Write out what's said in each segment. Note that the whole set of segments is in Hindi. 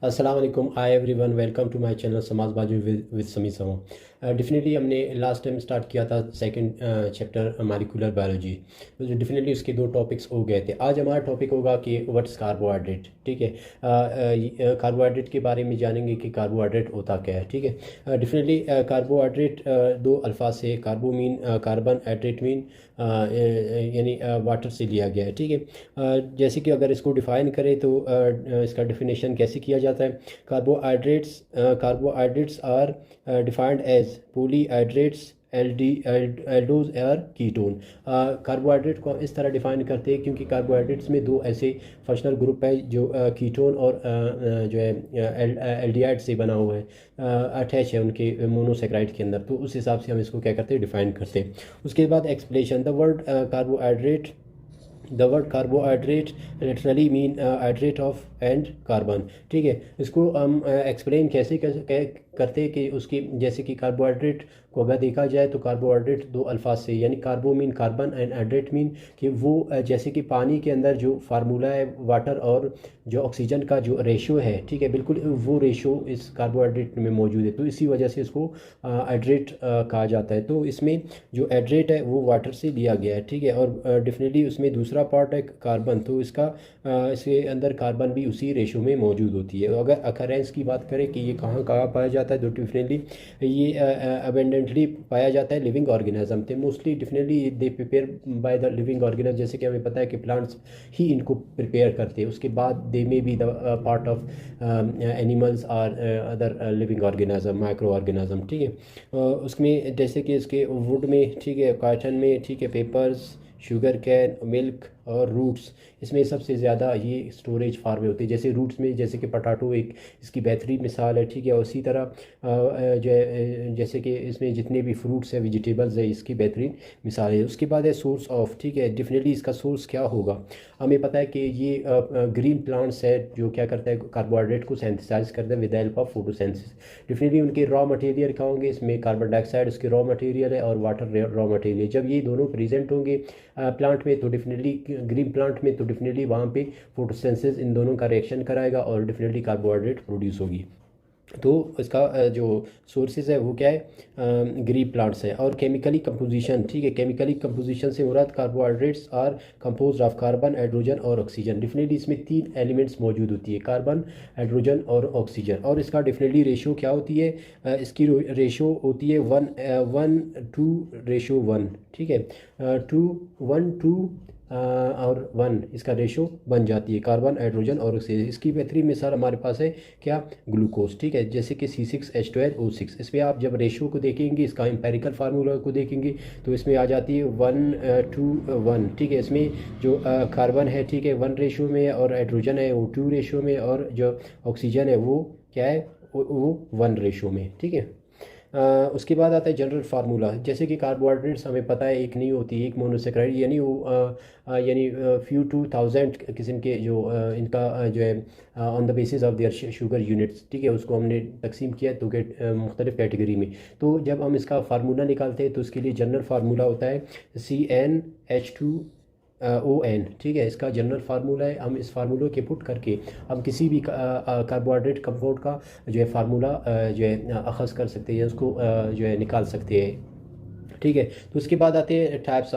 अस्सलाम वालेकुम। Hi everyone, welcome to my channel समाज बाजू विद समी समा। डेफिनेटली हमने लास्ट टाइम स्टार्ट किया था second chapter molecular biology. Definitely उसके दो टॉपिक्स हो गए थे। आज हमारा टॉपिक होगा कि व्हाट्स कार्बोहाइड्रेट। ठीक है, कार्बोहाइड्रेट के बारे में जानेंगे कि कार्बोहाइड्रेट होता क्या है। ठीक है, डेफिनेटली कार्बोहाइड्रेट दो अल्फाज से कार्बो मीन कार्बन, हाइड्रेट मीन यानी वाटर से लिया गया है। ठीक है, जैसे कि अगर इसको डिफ़ाइन करें तो इसका डिफिनेशन कैसे किया जाता है। Carbohydrates are defined as polyhydrates, aldose और कीटोन। कार्बोहाइड्रेट को हम इस तरह डिफाइन करते हैं क्योंकि कार्बोहाइड्रेट्स में दो ऐसे फंक्शनल ग्रुप है जो कीटोन और जो है एल्डिहाइड से बना हुआ है, अटैच है उनके मोनोसेक्राइड के अंदर। तो उस हिसाब से हम इसको क्या करते हैं, डिफाइन करते हैं। उसके बाद explanation. The word carbohydrate literally mean hydrate of and carbon. ठीक है, इसको हम एक्सप्लेन कैसे करते हैं कि उसकी, जैसे कि कार्बोहाइड्रेट को अगर देखा जाए तो कार्बोहाइड्रेट दो अल्फाज से, यानी carbo mean carbon and hydrate mean कि वो जैसे कि पानी के अंदर जो फार्मूला है वाटर और जो ऑक्सीजन का जो रेशो है, ठीक है, बिल्कुल वो रेशो इस कार्बोहाइड्रेट में मौजूद है। तो इसी वजह से इसको हाइड्रेट कहा जाता है। तो इसमें जो हाइड्रेट है वो वाटर से लिया गया है। ठीक है, और डेफिनेटली उसमें दूसरा पार्ट है कार्बन, तो इसके अंदर कार्बन भी उसी रेशो में मौजूद होती है। अगर अकरेंस की बात करें कि ये कहाँ कहाँ पाया जाता है, तो डेफिनेटली ये अबेंडेंटली पाया जाता है लिविंग ऑर्गेनिज्म थे mostly. Definitely they prepare by the living organism, जैसे कि हमें पता है कि प्लांट्स ही इनको प्रिपेयर करते हैं। उसके बाद they may be the part of animals और other living organism, micro organism. ठीक है, उसमें जैसे कि इसके वुड में, ठीक है, कॉटन में, ठीक है, पेपर्स, शुगर कैन, मिल्क और रूट्स, इसमें सबसे ज़्यादा ये स्टोरेज फार्म में होती है। जैसे रूट्स में जैसे कि पटाटो एक इसकी बेहतरीन मिसाल है। ठीक है, उसी तरह जो है जैसे कि इसमें जितने भी फ्रूट्स हैं, वेजिटेबल्स है, इसकी बेहतरीन मिसाल है। उसके बाद है सोर्स ऑफ। ठीक है, डेफिनेटली इसका सोर्स क्या होगा, हमें पता है कि ये ग्रीन प्लांट्स है जो क्या करता है, कार्बोहाइड्रेट को सेंथिसाइज करता है with the help of photosynthesis. Definitely उनके रॉ मटेरियल क्या होंगे, इसमें कार्बन डाइऑक्साइड उसके रॉ मटेरियल है और वाटर रॉ मटेरियल। जब ये दोनों प्रेजेंट होंगे प्लांट में, तो डेफिनेटली ग्रीन प्लांट में, तो डेफिनेटली वहाँ पे फोटोसिंथेसिस इन दोनों का रिएक्शन कराएगा और डेफिनेटली कार्बोहाइड्रेट प्रोड्यूस होगी। तो इसका जो सोर्सेज है वो क्या है, ग्रीन प्लांट्स है। और केमिकली कंपोजिशन, ठीक है, केमिकली कंपोजिशन से मुराद carbohydrates are compose of carbon, hydrogen और ऑक्सीजन। डेफिनेटली इसमें तीन एलिमेंट्स मौजूद होती है, कार्बन, हाइड्रोजन और ऑक्सीजन। और इसका डेफिनेटली रेशो क्या होती है, इसकी रेशो होती है 1:2:1। ठीक है, 2:1:2 और 1 इसका रेशो बन जाती है, कार्बन, हाइड्रोजन और ऑक्सीजन। इसकी बेहतरीन मिसाल हमारे पास है क्या, ग्लूकोज। ठीक है, जैसे कि C6H12O6। इसमें आप जब रेशो को देखेंगे, इसका एम्पेरिकल फार्मूला को देखेंगे, तो इसमें आ जाती है 1:1। ठीक है, इसमें जो कार्बन है, ठीक है, 1 रेशो में, और हाइड्रोजन है वो 2 रेशो में, और जो ऑक्सीजन है वो क्या है, वो 1 रेशो में। ठीक है, उसके बाद आता है जनरल फार्मूला। जैसे कि कार्बोहाइड्रेट्स हमें पता है एक नहीं होती, एक मोनोसेक्राइड, यानी वो यानी फ्यू 2000 किस्म के जो इनका जो है on the basis of there sugar units. ठीक है, उसको हमने तकसीम किया है तो मुख्तलिफ कैटेगरी में। तो जब हम इसका फार्मूला निकालते हैं तो उसके लिए जनरल फार्मूला होता है CnH2O(N). ठीक है, इसका जनरल फार्मूला है। हम इस फार्मूले के पुट करके हम किसी भी कार्बोहाइड्रेट कंपाउंड का जो है फार्मूला जो है अखज़ कर सकते हैं, उसको जो है निकाल सकते हैं। ठीक है, तो उसके बाद आते हैं टाइप्स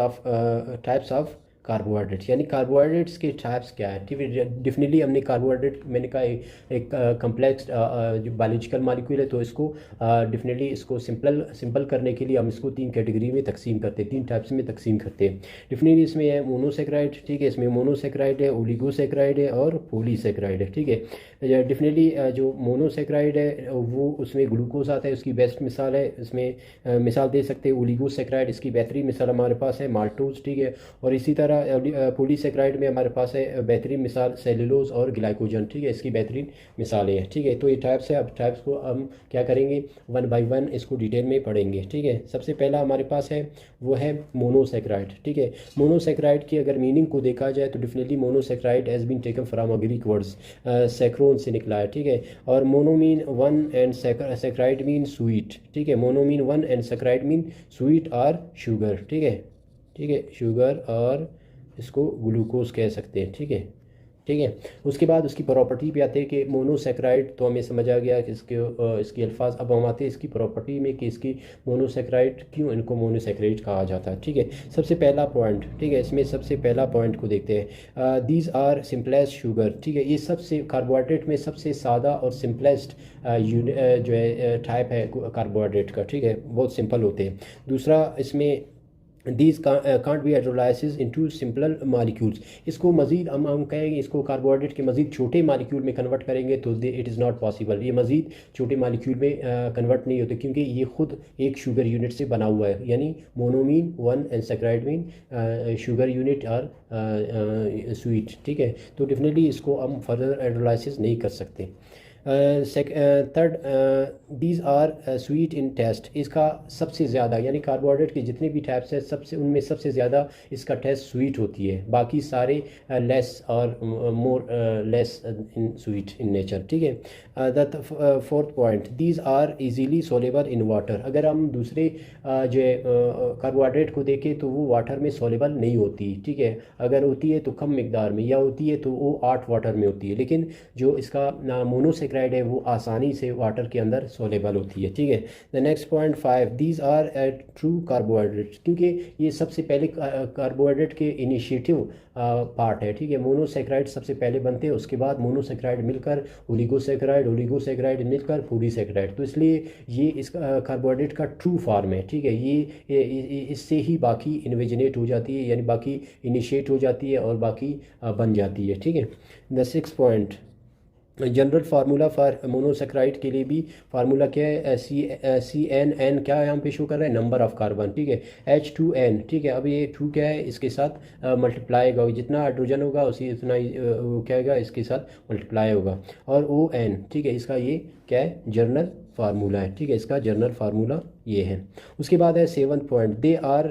ऑफ कार्बोहाइड्रेट्स, यानी कार्बोहाइड्रेट्स के टाइप्स क्या है। ठीक है, डेफिनेटली हमने कार्बोहाइड्रेट, मैंने कहा एक कम्प्लेक्स जो बायोलॉजिकल मॉलिक्यूल है, तो इसको डेफिनेटली इसको सिंपल करने के लिए हम इसको 3 कैटेगरी में तकसीम करते हैं, 3 टाइप्स में तकसीम करते हैं। डेफिनेटली इसमें है मोनोसेक्राइड। ठीक है, इसमें मोनोसेक्राइड है, ओलिगोसेक्राइड है और पॉलीसेक्राइड है। ठीक है, डेफिनेटली जो मोनोसेक्राइड है वो उसमें ग्लूकोज आता है, उसकी बेस्ट मिसाल है। इसमें मिसाल दे सकते हैं ओलिगोसेक्राइड, इसकी बेहतरीन मिसाल हमारे पास है माल्टोज। ठीक है, और इसी तरह पॉलीसेक्राइड में हमारे पास है बेहतरीन मिसाल सेलुलोज और ग्लाइकोजन। ठीक है, इसकी बेहतरीन मिसालें हैं। ठीक है, तो ये टाइप्स है। अब टाइप्स को हम क्या करेंगे, 1 बाय 1 इसको डिटेल में पढ़ेंगे। ठीक है, सबसे पहला हमारे पास है वो है मोनोसेक्राइड। ठीक है, मोनोसेक्राइड की अगर मीनिंग को देखा जाए तो definitely monosaccharide has been taken from a Greek words, saccharon से निकला है। ठीक है, और mono mean 1 and saccharide mean sweet. ठीक है, mono mean 1 and saccharide mean sweet और शुगर। ठीक है, शुगर और इसको ग्लूकोज कह सकते हैं। ठीक है, ठीक है। उसके बाद उसकी प्रॉपर्टी पे आते हैं कि मोनोसेक्राइड, तो हमें समझ आ गया कि इसके अल्फाज। अब हम आते हैं इसकी प्रॉपर्टी में कि इसकी मोनोसेक्राइड, क्यों इनको मोनोसेक्राइड कहा जाता है। ठीक है, सबसे पहला पॉइंट, ठीक है, इसमें सबसे पहला पॉइंट को देखते हैं। दीज आर सिंपलेस्ट शुगर, ठीक है, ये सबसे कार्बोहाइड्रेट में सबसे सादा और सिंपलेस्ट जो है टाइप है कार्बोहाइड्रेट का, ठीक है, बहुत सिंपल होते हैं। दूसरा, इसमें these can't be hydrolysis into simple molecules, इसको मज़ीद हम कहेंगे, इसको कार्बोहाइड्रेट के मज़ीद छोटे मालिक्यूल में कन्वर्ट करेंगे तो इट इज़ नॉट पॉसिबल, ये मज़ीद छोटे मालिक्यूल में कन्वर्ट नहीं होते, क्योंकि ये खुद एक शुगर यूनिट से बना हुआ है, यानी mono mean one and saccharide mean sugar unit or sweet, ठीक है, तो डेफिनेटली इसको हम फर्दर हाइड्रोलाइसिस नहीं कर सकते। Third, these are sweet in taste, इसका सबसे ज़्यादा, यानी कार्बोहाइड्रेट के जितने भी टाइप्स हैं सबसे उनमें सबसे ज़्यादा इसका टेस्ट स्वीट होती है, बाकी सारे लेस और more less in sweet in nature, ठीक है। The fourth point, these are easily soluble in water, अगर हम दूसरे जो कार्बोहाइड्रेट को देखें तो वो वाटर में सोलेबल नहीं होती, ठीक है, अगर होती है तो कम मिकदार में, या होती है तो वो 8 वाटर में होती है, लेकिन जो इसका मोनोसेक्राइड है वो आसानी से वाटर के अंदर सोलेबल होती है, ठीक है। The next point 5, these are true carbohydrate, क्योंकि ये सबसे पहले कार्बोहाइड्रेट के इनिशिएटिव पार्ट है, ठीक है, मोनोसेक्राइड सबसे पहले बनते हैं, उसके बाद मोनोसेक्राइड मिलकर ओलिगोसेक्राइड मिलकर पॉलीसेक्राइड, तो इसलिए ये इस कार्बोहाइड्रेट का ट्रू फॉर्म है, ठीक है, ये इससे ही बाकी इन्वेजिनेट हो जाती है, यानी बाकी इनिशिएट हो जाती है और बाकी बन जाती है, ठीक है। The six point, general formula for monosaccharide के लिए भी फार्मूला क्या है, CN क्या यहाँ पे शो कर रहा है, नंबर ऑफ कार्बन, ठीक है, H2N, ठीक है, अब ये 2 क्या है, इसके साथ मल्टीप्लाई होगा, जितना हाइड्रोजन होगा उसी उतना क्या होगा, इसके साथ मल्टीप्लाई होगा, और ON, ठीक है, इसका ये क्या है, जर्नल फार्मूला है, ठीक है, इसका जर्नल फार्मूला ये है। उसके बाद है 7th point, they are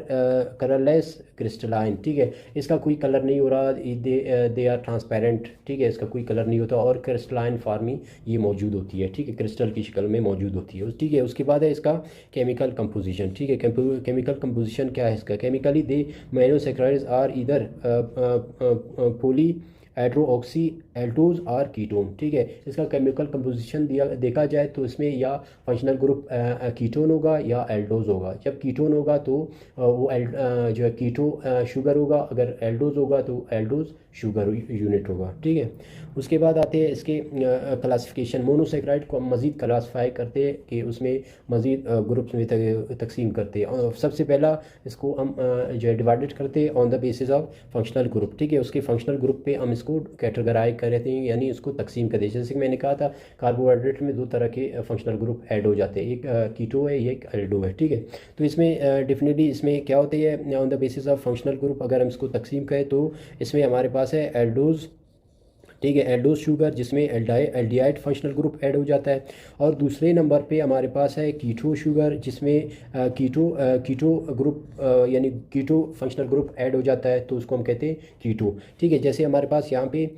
colourless crystalline, ठीक है, इसका कोई कलर नहीं हो रहा, दे आर ट्रांसपेरेंट, ठीक है, इसका कोई कलर नहीं होता, और क्रिस्टलाइन फार्मिंग ये मौजूद होती है, ठीक है, क्रिस्टल की शक्ल में मौजूद होती है, ठीक है। उसके बाद है इसका केमिकल कंपोजिशन, ठीक है, केमिकल कंपोजिशन क्या है इसका, केमिकली दे मोनोसेक्राइड्स आर इधर पॉली हाइड्रोक्सी एल्डोज और कीटोन, ठीक है, इसका केमिकल कंपोजिशन देखा जाए तो इसमें या फंक्शनल ग्रुप कीटोन होगा या एल्डोज होगा, जब कीटोन होगा तो वो जो है कीटो शुगर होगा, अगर एल्डोज होगा तो एल्डोज शुगर यूनिट होगा, ठीक है। उसके बाद आते हैं इसके क्लासिफिकेशन, मोनोसेक्राइड को हम मज़ीद क्लासीफाई करते हैं कि उसमें मज़ीद ग्रुप्स में तकसीम करते हैं। सबसे पहला इसको हम जो है डिवाइडेड करते हैं on the basis of functional group, ठीक है, उसके फंक्शनल ग्रुप पे हम इसको कैटेगराइज करते हैं, यानी इसको तकसीम करते हैं। जैसे कि मैंने कहा था कार्बोहाइड्रेट में 2 तरह के फंक्शनल ग्रुप ऐड हो जाते हैं, एक कीटो है, एक एल्डो है, ठीक है, तो इसमें डेफिनेटली इसमें क्या होती है, on the basis of functional group अगर हम इसको तकसीम करें तो इसमें हमारे पास है एल्डोज, ठीक है, एल्डोज शुगर जिसमें एल्डिहाइड फंक्शनल ग्रुप ऐड हो जाता है, और दूसरे नंबर पे हमारे पास है कीटो शुगर जिसमें कीटो ग्रुप यानी कीटो फंक्शनल ग्रुप ऐड हो जाता है, तो उसको हम कहते हैं कीटो, ठीक है। जैसे हमारे पास यहाँ पे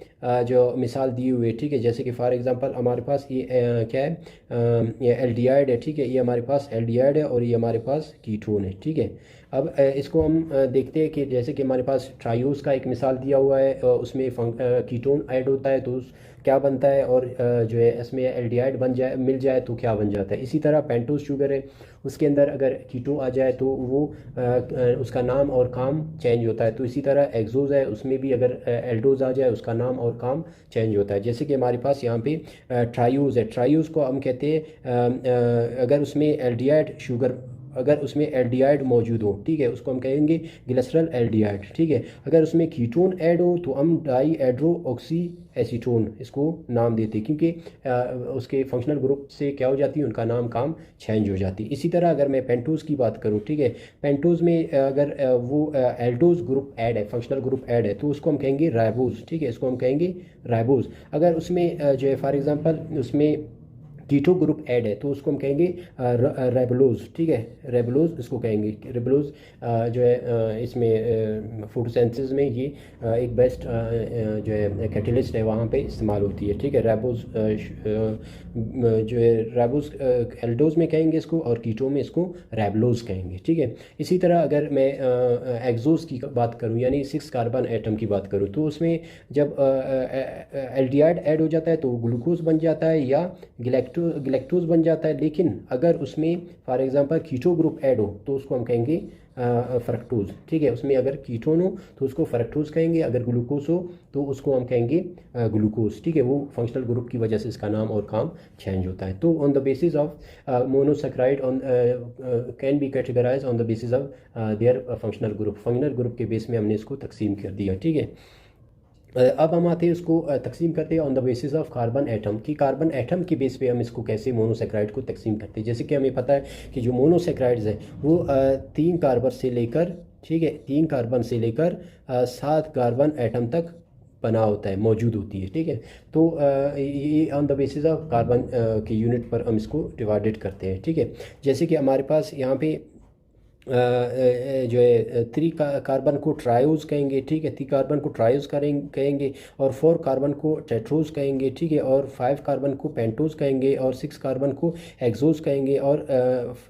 जो मिसाल दी हुई है, ठीक है, जैसे कि फॉर एग्जांपल हमारे पास ये क्या है, ये एल्डिहाइड है, ठीक है, ये हमारे पास एल्डिहाइड है और ये हमारे पास कीटोन है, ठीक है। अब इसको हम देखते हैं कि जैसे कि हमारे पास ट्रायोज का एक मिसाल दिया हुआ है, उसमें कीटोन ऐड होता है तो क्या बनता है, और जो है इसमें एल्डिहाइड बन जाए मिल जाए तो क्या बन जाता है। इसी तरह पेंटोज शुगर है, उसके अंदर अगर कीटो आ जाए तो वो उसका नाम और काम चेंज होता है, तो इसी तरह एक्सोज है, उसमें भी अगर एल्डोज आ जाए उसका नाम और काम चेंज होता है। जैसे कि हमारे पास यहाँ पे ट्रायोज है, ट्रायोज को हम कहते हैं अगर उसमें एल्डिहाइड शुगर, अगर उसमें एल्डिहाइड मौजूद हो, ठीक है, उसको हम कहेंगे ग्लिसरल एल्डिहाइड, ठीक है। अगर उसमें कीटोन ऐड हो तो हम डाई एड्रो ऑक्सी एसीटोन इसको नाम देते, क्योंकि उसके फंक्शनल ग्रुप से क्या हो जाती है, उनका नाम काम चेंज हो जाती है। इसी तरह अगर मैं पेंटोज की बात करूं, ठीक है, पेंटोज में अगर वो एल्डोज ग्रुप ऐड है, फंक्शनल ग्रुप ऐड है, तो उसको हम कहेंगे राइबोज, ठीक है, इसको हम कहेंगे राइबोज। अगर उसमें जो है फॉर एग्जांपल उसमें कीटो ग्रुप ऐड है तो उसको हम कहेंगे रेबलोज, ठीक है, रेबलोज इसको कहेंगे। रेबलोज जो है इसमें फोटोसिंथेसिस में ये एक बेस्ट जो है कैटलिस्ट है, वहाँ पे इस्तेमाल होती है, ठीक है। रेबोज जो है रेबोज एल्डोज में कहेंगे इसको, और कीटो में इसको रेबलोज कहेंगे, ठीक है। इसी तरह अगर मैं एक्सोज की बात करूँ यानी 6 कार्बन एटम की बात करूँ, तो उसमें जब एल्डिहाइड ऐड हो जाता है तो ग्लूकोज बन जाता है या गिलेक्टोज बन जाता है। लेकिन अगर उसमें for example keto group add हो तो उसको हम कहेंगे फ्रक्टोज, ठीक है। उसमें अगर कीटोन हो तो उसको फ्रक्टोज कहेंगे, अगर ग्लूकोज हो तो उसको हम कहेंगे ग्लूकोज, ठीक है। वो फंक्शनल ग्रुप की वजह से इसका नाम और काम चेंज होता है। तो on the basis of monosaccharide on can be categorise on the basis of their functional group के बेस में हमने इसको तकसीम कर दिया, ठीक है। अब हम आते हैं उसको तकसीम करते हैं on the basis of carbon atom की। कार्बन एटम के बेस पे हम इसको कैसे मोनोसेक्राइड को तकसीम करते हैं। जैसे कि हमें पता है कि जो मोनोसेक्राइड्स हैं वो 3 कार्बन से लेकर, ठीक है, 3 कार्बन से लेकर 7 कार्बन एटम तक बना होता है, मौजूद होती है, ठीक है। तो ये on the basis of carbon की यूनिट पर हम इसको डिवाइडेड करते हैं, ठीक है। जैसे कि हमारे पास यहाँ पे जो है 3 कार्बन को ट्रायोज कहेंगे, ठीक है, 3 कार्बन को ट्रायोज कहेंगे, और 4 कार्बन को टेट्रोज कहेंगे, ठीक है, और 5 कार्बन को पेंटोज कहेंगे, और 6 कार्बन को एक्सोज कहेंगे, और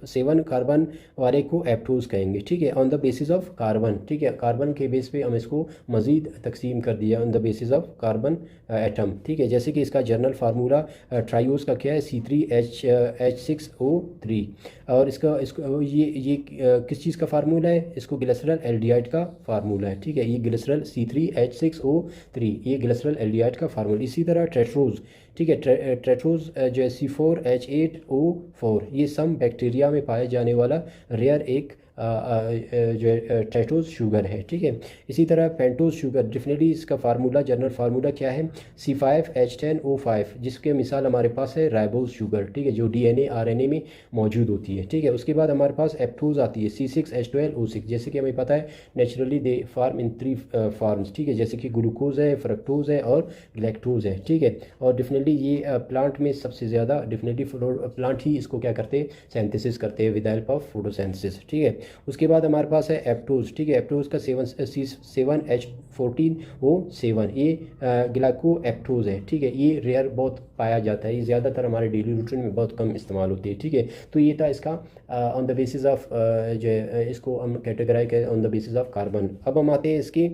7 कार्बन वाले को एप्टोज कहेंगे, ठीक है, on the basis of carbon, ठीक है। कार्बन के बेस पे हम इसको मज़ीद तकसीम कर दिया on the basis of carbon atom, ठीक है। जैसे कि इसका जनरल फार्मूला ट्रायोज का क्या है, C3H6O3, और इसको ये किस चीज़ का फार्मूला है, इसको ग्लिसरल एल्डिहाइड का फार्मूला है, ठीक है। ये ग्लिसरल C3H6O3 ये ग्लिसरल एल्डिहाइड का फार्मूला। इसी तरह ट्रेट्रोज, ठीक है, ट्रेट्रोज जो है C4H8O4 ये सम बैक्टीरिया में पाए जाने वाला रेयर एक जो है ट्रेटोज शुगर है, ठीक है। इसी तरह पेंटोज शुगर, डेफिनेटली इसका फार्मूला जनरल फार्मूला क्या है, C5H10O5 जिसके मिसाल हमारे पास है राइबोज शुगर, ठीक है, जो DNA RNA में मौजूद होती है, ठीक है। उसके बाद हमारे पास एप्टोज आती है C6H12O6, जैसे कि हमें पता है naturally they form in 3 forms, ठीक है, जैसे कि ग्लूकोज है, फ्रक्टोज है और ग्लैक्टोज है, ठीक है। और डेफिनेटली ये प्लांट में सबसे ज़्यादा डेफिनेटली प्लांट ही इसको क्या करते हैं, सिंथेसिस करते हैं विद हेल्प ऑफ फोटोसिंथेसिस, ठीक है। उसके बाद हमारे पास है एप्टोज, ठीक है, एप्टोज का 7H14O7 ये ग्लाइको एप्टोज है, ठीक है। ये रेयर बहुत पाया जाता है, ये ज़्यादातर हमारे डेली रूटीन में बहुत कम इस्तेमाल होती है, ठीक है। तो ये था इसका ऑन द बेसिस ऑफ जो है इसको हम कैटेगराइज करें on the basis of carbon. अब हम आते हैं इसकी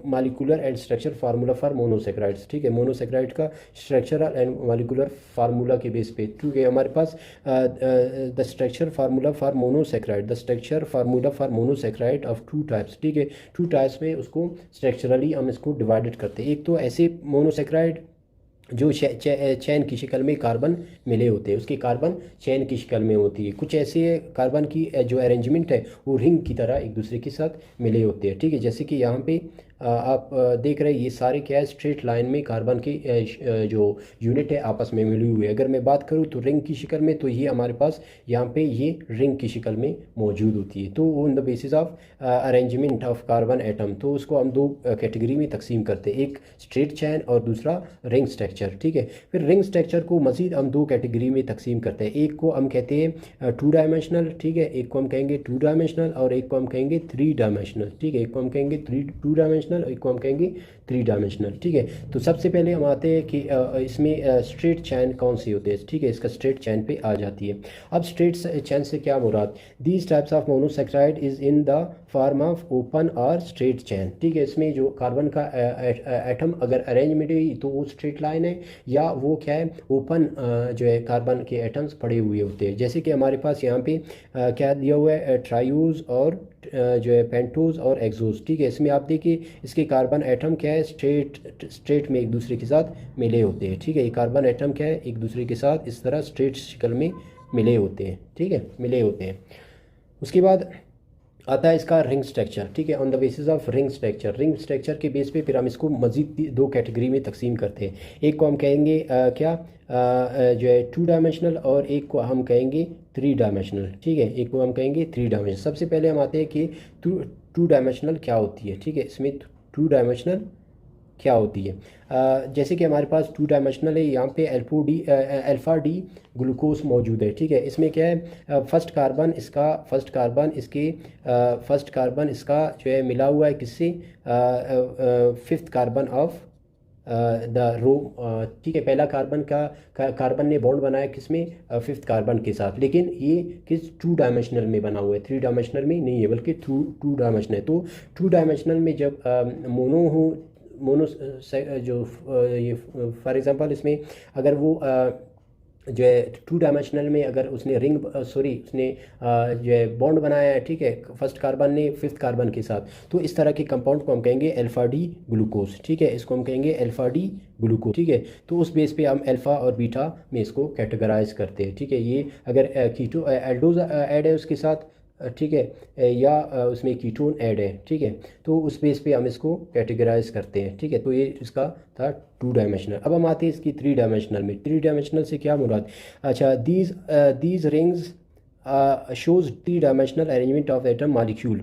molecular and structure formula for monosaccharides, ठीक है। मोनोसेक्राइड का स्ट्रक्चरल एंड मॉलिक्यूलर फार्मूला के बेस पे, ठीक है, हमारे पास the structure formula for monosaccharide, the structure formula for monosaccharide of 2 types, ठीक है। 2 टाइप्स में उसको स्ट्रक्चरली हम इसको डिवाइडेड करते हैं। एक तो ऐसे मोनोसेक्राइड जो चैन की शक्ल में कार्बन मिले होते हैं, उसकी कार्बन चैन की शक्ल में होती है। कुछ ऐसे कार्बन की जो अरेंजमेंट है वो रिंग की तरह एक दूसरे के साथ मिले होते हैं, ठीक है। जैसे कि यहाँ पे आप देख रहे हैं ये सारे क्या है, स्ट्रेट लाइन में कार्बन की जो यूनिट है आपस में मिली हुई है। अगर मैं बात करूँ तो रिंग की शक्ल में, तो ये हमारे पास यहाँ पे ये रिंग की शक्ल में मौजूद होती है। तो on the basis of arrangement of carbon atom, तो उसको हम 2 कैटेगरी में तकसीम करते हैं, एक स्ट्रेट चैन और दूसरा रिंग स्ट्रक्चर, ठीक है। फिर रिंग स्ट्रक्चर को मजीद हम 2 कैटेगरी में तकसीम करते हैं, एक को हम कहते हैं 2 डायमेंशनल, ठीक है, एक को हम कहेंगे 2 डायमेंशनल और एक को हम कहेंगे 3 डायमेंशनल, ठीक है। एक को हम कहेंगे 2 डायमेंशनल, एक को हम कहेंगे 3 डायमेंशनल, ठीक है। तो सबसे पहले हम आते हैं कि इसमें स्ट्रेट चैन कौन सी होती है, ठीक है, इसका स्ट्रेट चैन पे आ जाती है। अब स्ट्रेट चैन से क्या मुराद, these types of monosaccharide is in the form of open और स्ट्रेट चैन, ठीक है। इसमें जो कार्बन का एटम अगर अरेंजमेंट है तो वो स्ट्रेट लाइन है, या वो क्या है, ओपन जो है कार्बन के एटम्स पड़े हुए होते हैं। जैसे कि हमारे पास यहाँ पे क्या दिया हुआ है, ट्रायूज और जो है पेंटोज और एक्सोज, ठीक है। इसमें आप देखिए इसके कार्बन एटम क्या है, स्ट्रेट में एक दूसरे के साथ मिले होते हैं, ठीक है। ये कार्बन एटम क्या है, एक दूसरे के साथ इस तरह स्ट्रेट शक्ल में मिले होते हैं, ठीक है, मिले होते हैं। उसके बाद आता है इसका रिंग स्ट्रक्चर, ठीक है, on the basis of ring structure. Ring structure के बेस पे फिर हम इसको मजीद 2 कैटेगरी में तकसीम करते हैं। एक को हम कहेंगे क्या जो है 2 डायमेंशनल और एक को हम कहेंगे 3 डायमेंशनल, ठीक है, एक को हम कहेंगे 3 डायमेंशनल। सबसे पहले हम आते हैं कि 2 डायमेंशनल क्या होती है, ठीक है। इसमें 2 डायमेंशनल क्या होती है। जैसे कि हमारे पास टू डायमेंशनल है, यहाँ पे अल्फ़ा डी ग्लूकोज मौजूद है, ठीक है। इसमें क्या है, फर्स्ट कार्बन इसका जो है मिला हुआ है किससे, fifth carbon of the row, ठीक है। पहला कार्बन ने बॉन्ड बनाया किसमें, फिफ्थ कार्बन के साथ, लेकिन ये किस टू डायमेंशनल में बना हुआ है, थ्री डायमेंशनल में नहीं है, बल्कि टू डायमेंशनल है। तो टू डायमेंशनल में जब मोनो जो ये फॉर एग्जांपल इसमें अगर वो जो है टू डायमेंशनल में अगर उसने जो है बॉन्ड बनाया है, ठीक है, फर्स्ट कार्बन ने फिफ्थ कार्बन के साथ, तो इस तरह के कंपाउंड को हम कहेंगे अल्फा डी ग्लूकोज, ठीक है। इसको हम कहेंगे अल्फा डी ग्लूकोज, ठीक है। तो उस बेस पे हम अल्फा और बीटा में इसको कैटेगराइज करते हैं, ठीक है। ये अगर कीटो एल्डोज ऐड है उसके साथ, ठीक है, या उसमें कीटोन ऐड है, ठीक है, तो उस बेस पे हम इसको कैटेगराइज करते हैं, ठीक है। तो ये इसका था टू डायमेंशनल। अब हम आते हैं इसकी थ्री डायमेंशनल में। थ्री डायमेंशनल से क्या मुराद, अच्छा, these rings shows three dimensional arrangement of atom molecule.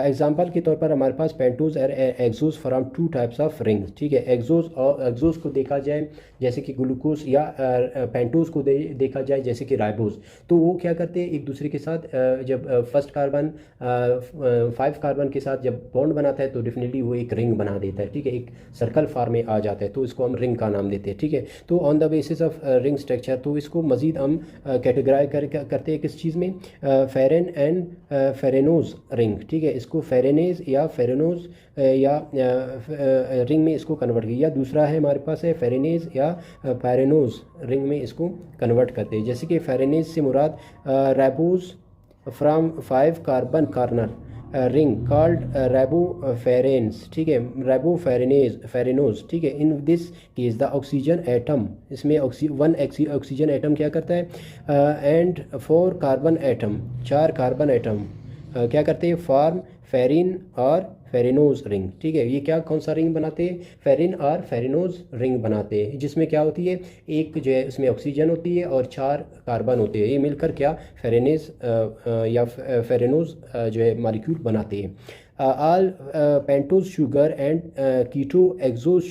Example के तौर पर हमारे पास पेंटोज और hexose from two types of rings, ठीक है। एक्सोज को देखा जाए जैसे कि ग्लूकोज, या पेंटोज को देखा जाए जैसे कि राइबोज। तो वो क्या करते हैं एक दूसरे के साथ, जब फर्स्ट कार्बन 5 कार्बन के साथ जब बॉन्ड बनाता है तो डेफिनेटली वो एक रिंग बना देता है, ठीक है, एक सर्कल फॉर्म में आ जाता है, तो इसको हम रिंग का नाम देते हैं, ठीक है। तो on the basis of ring structure, तो इसको मजीद हम कैटेगराइज करते हैं किस चीज़ में, फेरेन एंड फेरेनोज रिंग, ठीक है। इसको फेरेनेज या फेरेनोज या रिंग में इसको कन्वर्ट किया। दूसरा है हमारे पास है फेरेनेज या पैरेनोज रिंग में इसको कन्वर्ट करते हैं। जैसे कि फेरेनेज से मुराद ribose from 5 carbon corner ring called ribofuranose, ठीक है, रेबोफेरेनोज, ठीक है। In this case the oxygen atom, इसमें ऑक्सीजन एटम क्या करता है, and 4 carbon atom, 4 carbon atom क्या करते हैं, फॉर्म फेरिन और फेरिनोज रिंग, ठीक है। ये क्या कौन सा रिंग बनाते हैं, फेरिन और फेरिनोज रिंग बनाते हैं, जिसमें क्या होती है, एक जो है उसमें ऑक्सीजन होती है और 4 कार्बन होते हैं, ये मिलकर क्या फेरेनेज या फेरिनोज जो है मॉलिक्यूल बनाते हैं। All pentose sugar and keto hexose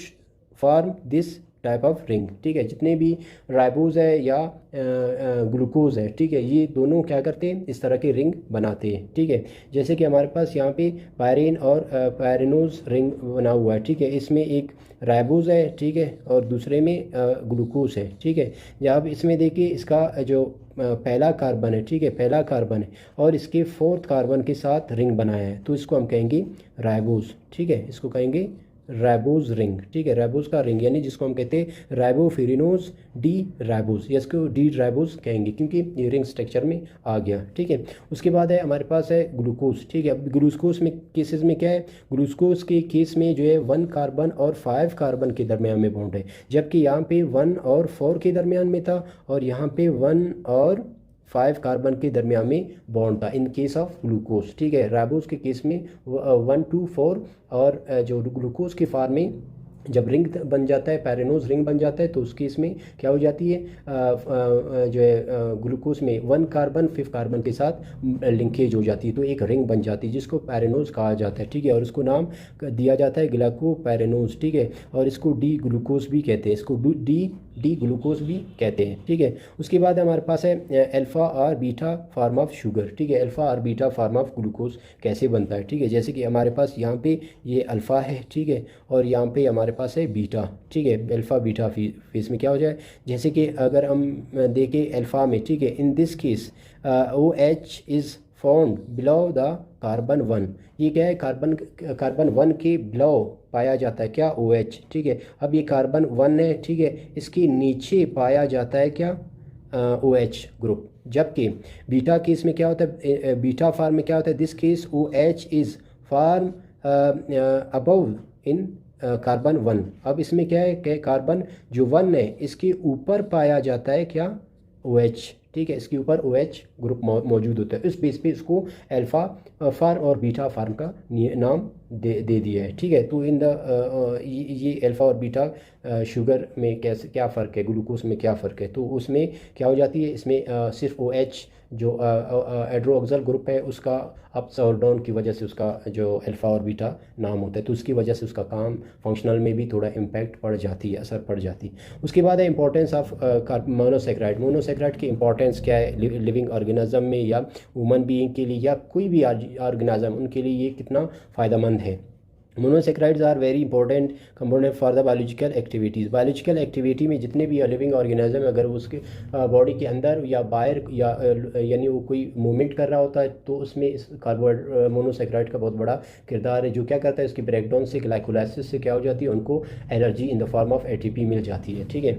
form this type of ring, ठीक है। जितने भी राइबोज है या ग्लूकोज है, ठीक है, ये दोनों क्या करते हैं, इस तरह के रिंग बनाते हैं, ठीक है। जैसे कि हमारे पास यहाँ पे पायरेन और पैरेनोज रिंग बना हुआ है, ठीक है। इसमें एक राइबोज है, ठीक है, और दूसरे में ग्लूकोज है, ठीक है। जब इसमें देखिए इसका जो पहला कार्बन है, ठीक है, पहला कार्बन है और इसके 4th कार्बन के साथ रिंग बनाया है, तो इसको हम कहेंगे राइबोज, ठीक है, इसको कहेंगे राइबोज रिंग, ठीक है। राइबोज का रिंग यानी जिसको हम कहते हैं राइबोफेरिनोज डी राइबोज, या इसको डी राइबोज कहेंगे क्योंकि ये रिंग स्ट्रक्चर में आ गया, ठीक है। उसके बाद है हमारे पास है ग्लूकोज, ठीक है। अब ग्लूकोज में केसेस में क्या है, ग्लूकोज के केस में जो है 1 कार्बन और 5 कार्बन के दरमियान में बॉन्ड है, जबकि यहाँ पे 1 और 4 के दरमियान में था, और यहाँ पे 1 और 5 कार्बन के दरमियान में बॉन्ड था इन केस ऑफ ग्लूकोज, ठीक है। राइबोज के केस में 1 to 4, और जो ग्लूकोज के फार्म में जब रिंग बन जाता है, पैरेनोज रिंग बन जाता है, तो उस केस में क्या हो जाती है, जो है ग्लूकोज में 1 कार्बन 5 कार्बन के साथ लिंकेज हो जाती है, तो एक रिंग बन जाती है जिसको पैरेनोज कहा जाता है, ठीक है। और इसको नाम दिया जाता है ग्लाइको पैरेनोज, ठीक है। और इसको डी ग्लूकोज भी कहते हैं, इसको डी ग्लूकोज भी कहते हैं, ठीक है। उसके बाद हमारे पास है अल्फ़ा और बीटा फार्म ऑफ शुगर, ठीक है। अल्फ़ा और बीटा फार्म ऑफ ग्लूकोज कैसे बनता है, ठीक है। जैसे कि हमारे पास यहाँ पे ये अल्फ़ा है, ठीक है, और यहाँ पे हमारे पास है बीटा, ठीक है। अल्फ़ा बीटा फेस में क्या हो जाए, जैसे कि अगर हम देखें अल्फ़ा में, ठीक है, in this case OH is found below the carbon 1, ये क्या है, कार्बन 1 के बिलो पाया जाता है क्या, OH, ठीक है। अब ये कार्बन 1 है, ठीक है, इसके नीचे पाया जाता है क्या, OH ग्रुप। जबकि बीटा केस में क्या होता है, बीटा फार्म में क्या होता है, this case OH is form above in carbon 1। अब इसमें क्या है कि कार्बन जो 1 है इसके ऊपर पाया जाता है क्या, OH, ठीक है, इसके ऊपर OH ग्रुप मौजूद होता है। इस बेस पे इसको अल्फ़ा फार्म और बीटा फार्म का नाम दे दिया है, ठीक है। तो इन द ये अल्फ़ा और बीटा शुगर में कैसे क्या फ़र्क है, ग्लूकोज में क्या फ़र्क है, तो उसमें क्या हो जाती है, इसमें सिर्फ ओ एच जो हाइड्रोक्सिल ग्रुप है उसका अप्स और डाउन की वजह से उसका जो अल्फ़ा और बीटा नाम होता है, तो उसकी वजह से उसका काम फंक्शनल में भी थोड़ा इम्पैक्ट पड़ जाती है, असर पड़ जाती है। उसके बाद है इंपॉर्टेंस ऑफ मोनोसेक्राइड। मोनोसेक्राइड की इंपॉर्टेंस क्या है लिविंग ऑर्गेनिज्म में या ह्यूमन बीइंग के लिए या कोई भी ऑर्गेनिज्म, उनके लिए ये कितना फ़ायदेमंद है। Monosaccharides are very important component for the biological activities. Biological activity में जितने भी लिविंग ऑर्गेनिज्म अगर उसके बॉडी के अंदर या बाहर या यानी वो कोई मूवमेंट कर रहा होता है तो उसमें इस कार्बोहाइड्रेट मोनोसेक्राइड का बहुत बड़ा किरदार है, जो क्या करता है इसकी ब्रेकडाउन से ग्लाइकोलाइसिस से क्या हो जाती है, उनको energy in the form of ATP मिल जाती है, ठीक है।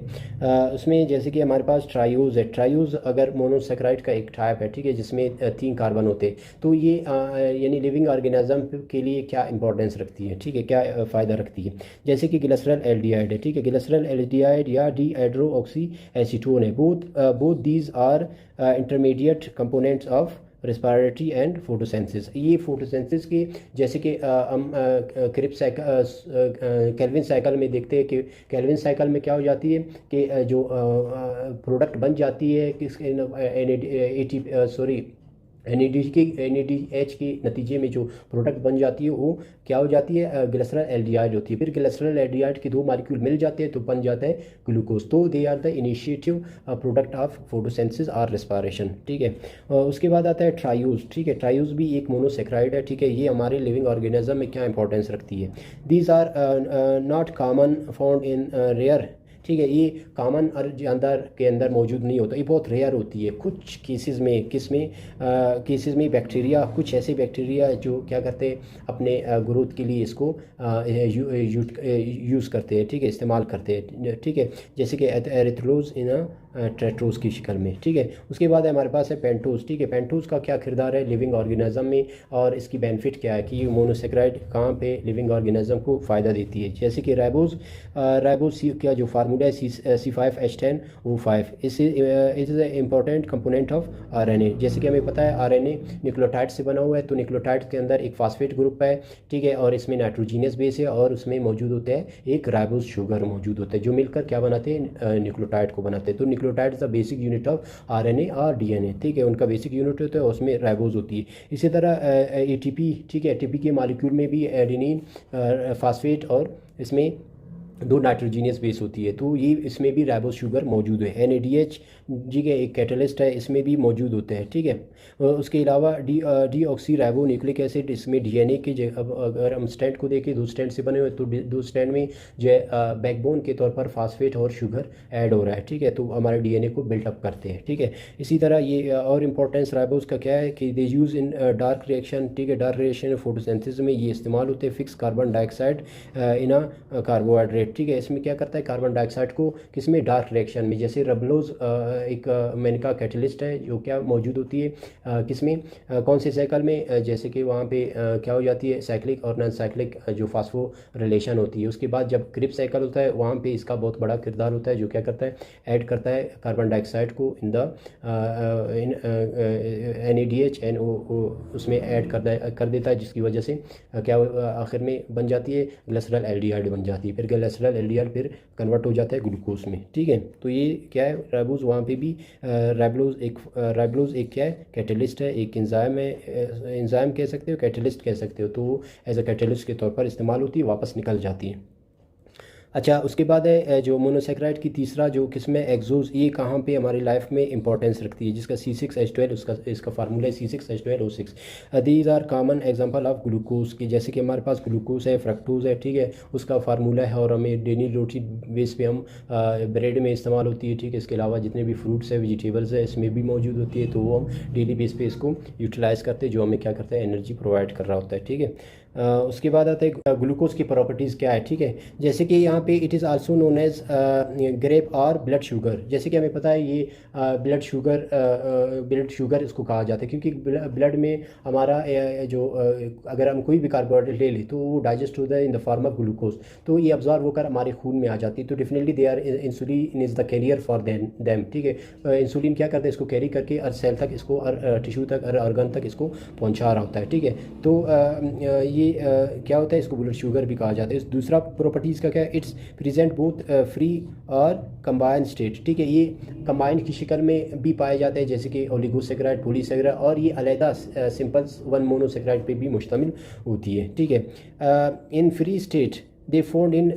उसमें जैसे कि हमारे पास ट्रायूज़ है। ट्रायूज़ अगर मोनोसेक्राइड का एक टाइप है, ठीक है, जिसमें 3 कार्बन होते हैं, तो ये यानी लिविंग ऑर्गेनिज्म के लिए क्या इंपॉर्टेंस रखती है, ठीक है, क्या फ़ायदा रखती है। जैसे कि ग्लिसरॉल एल्डिहाइड है, ठीक है, ग्लिसरॉल एल्डिहाइड या डीहाइड्रोऑक्सी एसीटोन है, both these are intermediate components of respiratory and photosynthesis. ये फोटोसेंसिस के जैसे कि हम क्रिप्स केल्विन साइकिल में देखते हैं कि केल्विन साइकिल में क्या हो जाती है कि जो प्रोडक्ट बन जाती है किस एन ए डी एच के नतीजे में जो प्रोडक्ट बन जाती है वो क्या हो जाती है, ग्लिसरॉल एल्डिहाइड होती है। फिर ग्लिसरॉल एल्डिहाइड के 2 मॉलिक्यूल मिल जाते हैं तो बन जाता है ग्लूकोज। तो they are the initiative product of photosynthesis और रेस्पिरेशन, ठीक है। उसके बाद आता है ट्रायूज, ठीक है, ट्रायूज भी एक मोनोसेक्राइड है, ठीक है। ये हमारे लिविंग ऑर्गेनिज्म में क्या इंपॉर्टेंस रखती है। These are not common found in rare, ठीक है, ये कॉमन जानदार के अंदर मौजूद नहीं होता, ये बहुत रेयर होती है। कुछ केसेस में केसेस में बैक्टीरिया, कुछ ऐसे बैक्टीरिया जो क्या करते हैं अपने ग्रोथ के लिए इसको यूज़ करते हैं, ठीक है, इस्तेमाल करते हैं, ठीक है, जैसे कि एरिथ्रोज इन ट्रेट्रोज की शक्ल में, ठीक है। उसके बाद हमारे पास है पेंटोज, ठीक है। पेंटोज का क्या किरदार है लिविंग ऑर्गेनिज्म में और इसकी बेनिफिट क्या है कि ये मोनोसेक्राइड कहाँ पे लिविंग ऑर्गेनिज्म को फ़ायदा देती है। जैसे कि राइबोज का जो फार्मूला है C5H10O5, इसे it is a important component of RNA। जैसे कि हमें पता है RNA न्यूक्लियोटाइड से बना हुआ है, तो न्यूक्लियोटाइड के अंदर एक फास्फेट ग्रुप है, ठीक है, और इसमें नाइट्रोजीनियस बेस है और उसमें मौजूद होते हैं एक राइबोज शुगर मौजूद होता है, जो मिलकर क्या बनाते हैं, न्यूक्लियोटाइड को बनाते हैं। तो nucleotide the basic unit of RNA और DNA, ठीक है, उनका बेसिक यूनिट होता है, उसमें राइबोज होती है। इसी तरह ATP, ठीक है, ATP के मॉलिक्यूल में भी एडेनिन फास्फेट और इसमें 2 नाइट्रोजीनियस बेस होती है, तो ये इसमें भी राइबोज शुगर मौजूद है। NADH जी के एक कैटलिस्ट है, इसमें भी मौजूद होते हैं, ठीक है। उसके अलावा D oxy ribo nucleic acid, इसमें DNA के अब अगर हम स्टैंड को देखें 2 स्टैंड से बने हुए, तो 2 स्टैंड में जो है बैकबोन के तौर पर फास्फेट और शुगर ऐड हो रहा है, ठीक है, तो हमारे DNA को बिल्टअप करते हैं, ठीक है। इसी तरह ये और इंपॉर्टेंस राइबोज का क्या है कि दे यूज़ इन डार्क रिएक्शन, ठीक है, डार्क रिएक्शन फोटोसिंथेसिस में ये इस्तेमाल होते हैं। Fix carbon dioxide in a carbohydrate, ठीक है, इसमें क्या करता है कार्बन डाइऑक्साइड को किसमें, डार्क रिएक्शन में। जैसे रबलोज एक मैनिका कैटलिस्ट है जो क्या मौजूद होती है किसमें, कौन से साइकिल में, जैसे कि वहाँ पे क्या हो जाती है साइक्लिक और नॉन साइक्लिक जो फास्फो रिलेशन होती है। उसके बाद जब क्रिप्स साइकिल होता है वहाँ पे इसका बहुत बड़ा किरदार होता है, जो क्या करता है ऐड करता है कार्बन डाइऑक्साइड को इन द NADH उसमें ऐड कर देता है, जिसकी वजह से क्या आखिर में बन जाती है ग्लिसरॉल एल्डिहाइड बन जाती है। फिर ग्लिसरॉल एल्डिहाइड फिर कन्वर्ट हो जाता है ग्लूकोज में, ठीक है। तो ये क्या है राइबोज, वहाँ पे भी राइबोज एक क्या है कैटलिस्ट है, एक एंजाइम है, एंजाइम कह सकते हो, कैटलिस्ट कह सकते हो, तो एज अ कैटलिस्ट के तौर पर इस्तेमाल होती है, वापस निकल जाती है। अच्छा, उसके बाद है जो मोनोसेक्राइड की तीसरा जो किस्म है एक्सोज, ये कहाँ पे हमारी लाइफ में इंपॉर्टेंस रखती है, जिसका C6H12 उसका इसका फार्मूला है C6H12O6। These are common example of glucose की, जैसे कि हमारे पास ग्लूकोज है, फ्रक्टोज है, ठीक है, उसका फार्मूला है और हमें डेली रोटी बेस पे हम ब्रेड में इस्तेमाल होती है, ठीक है। इसके अलावा जितने भी फ्रूट्स है, वेजिटेबल्स है, इसमें भी मौजूद होती है, तो वो हम डेली बेस पे इसको यूटिलाइज़ करते हैं, जो हमें क्या करता है एनर्जी प्रोवाइड कर रहा होता है, ठीक है। उसके बाद आता है ग्लूकोज की प्रॉपर्टीज़ क्या है, ठीक है। जैसे कि यहाँ पे it is also known as grape और ब्लड शुगर। जैसे कि हमें पता है ये ब्लड शुगर इसको कहा जाता है, क्योंकि ब्लड में हमारा जो अगर हम कोई भी कार्बोहाइड्रेट ले लें तो वो डाइजेस्ट होता है इन द फॉर्म ऑफ ग्लूकोज, तो ये ऑब्जॉर्व होकर हमारे खून में आ जाती है। तो definitely they are insulin is the carrier for them, ठीक है। इंसुलिन क्या करता है इसको कैरी करके सेल तक, इसको टिश्यू तक, ऑर्गन तक इसको पहुँचा रहा होता है, ठीक है। तो ये ये क्या होता है, इसको ब्लड शुगर भी कहा जाता है। इस दूसरा प्रॉपर्टीज़ का क्या है, इट्स प्रेजेंट बोथ फ्री और कंबाइंड स्टेट, ठीक है। ये कंबाइंड की शक्ल में भी पाया जाता है, जैसे कि ओलिगोसेक्राइड, पॉलीसेक्राइड, और ये अलहदा सिंपल वन मोनोसेक्राइड पे भी मुश्तमिल होती है, ठीक है। In free state they found in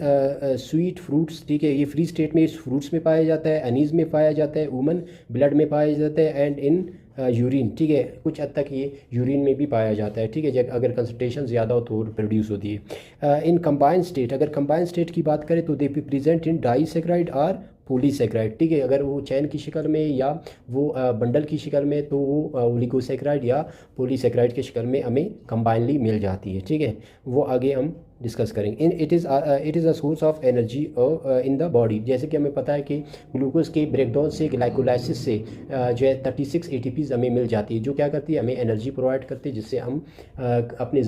sweet fruits, ठीक है। ये फ्री स्टेट में इस फ्रूट्स में पाया जाता है, अनीज में पाया जाता है, वुमन ब्लड में पाया जाता है, एंड इन यूरिन, ठीक है। कुछ हद तक ये यूरिन में भी पाया जाता है, ठीक है, जब अगर कंसनट्रेशन ज़्यादा हो तो प्रोड्यूस होती है। इन कंबाइंड स्टेट, अगर कंबाइंड स्टेट की बात करें तो दे प्रेजेंट इन डाईसेक्राइड और पॉलीसेक्राइड, ठीक है। अगर वो चैन की शक्ल में या वो बंडल की शक्ल में, तो वो ओलिगोसेक्राइड या पॉलीसेक्राइड की शक्ल में हमें कंबाइनली मिल जाती है, ठीक है। वो आगे हम डिस्कस करेंगे। In it is a source of energy in the body. जैसे कि हमें पता है कि ग्लूकोज के ब्रेकडाउन से, ग्लाइकोलाइसिस से जो है 36 ATPs हमें मिल जाती है, जो क्या करती है, हमें एनर्जी प्रोवाइड करती है, जिससे हम अपने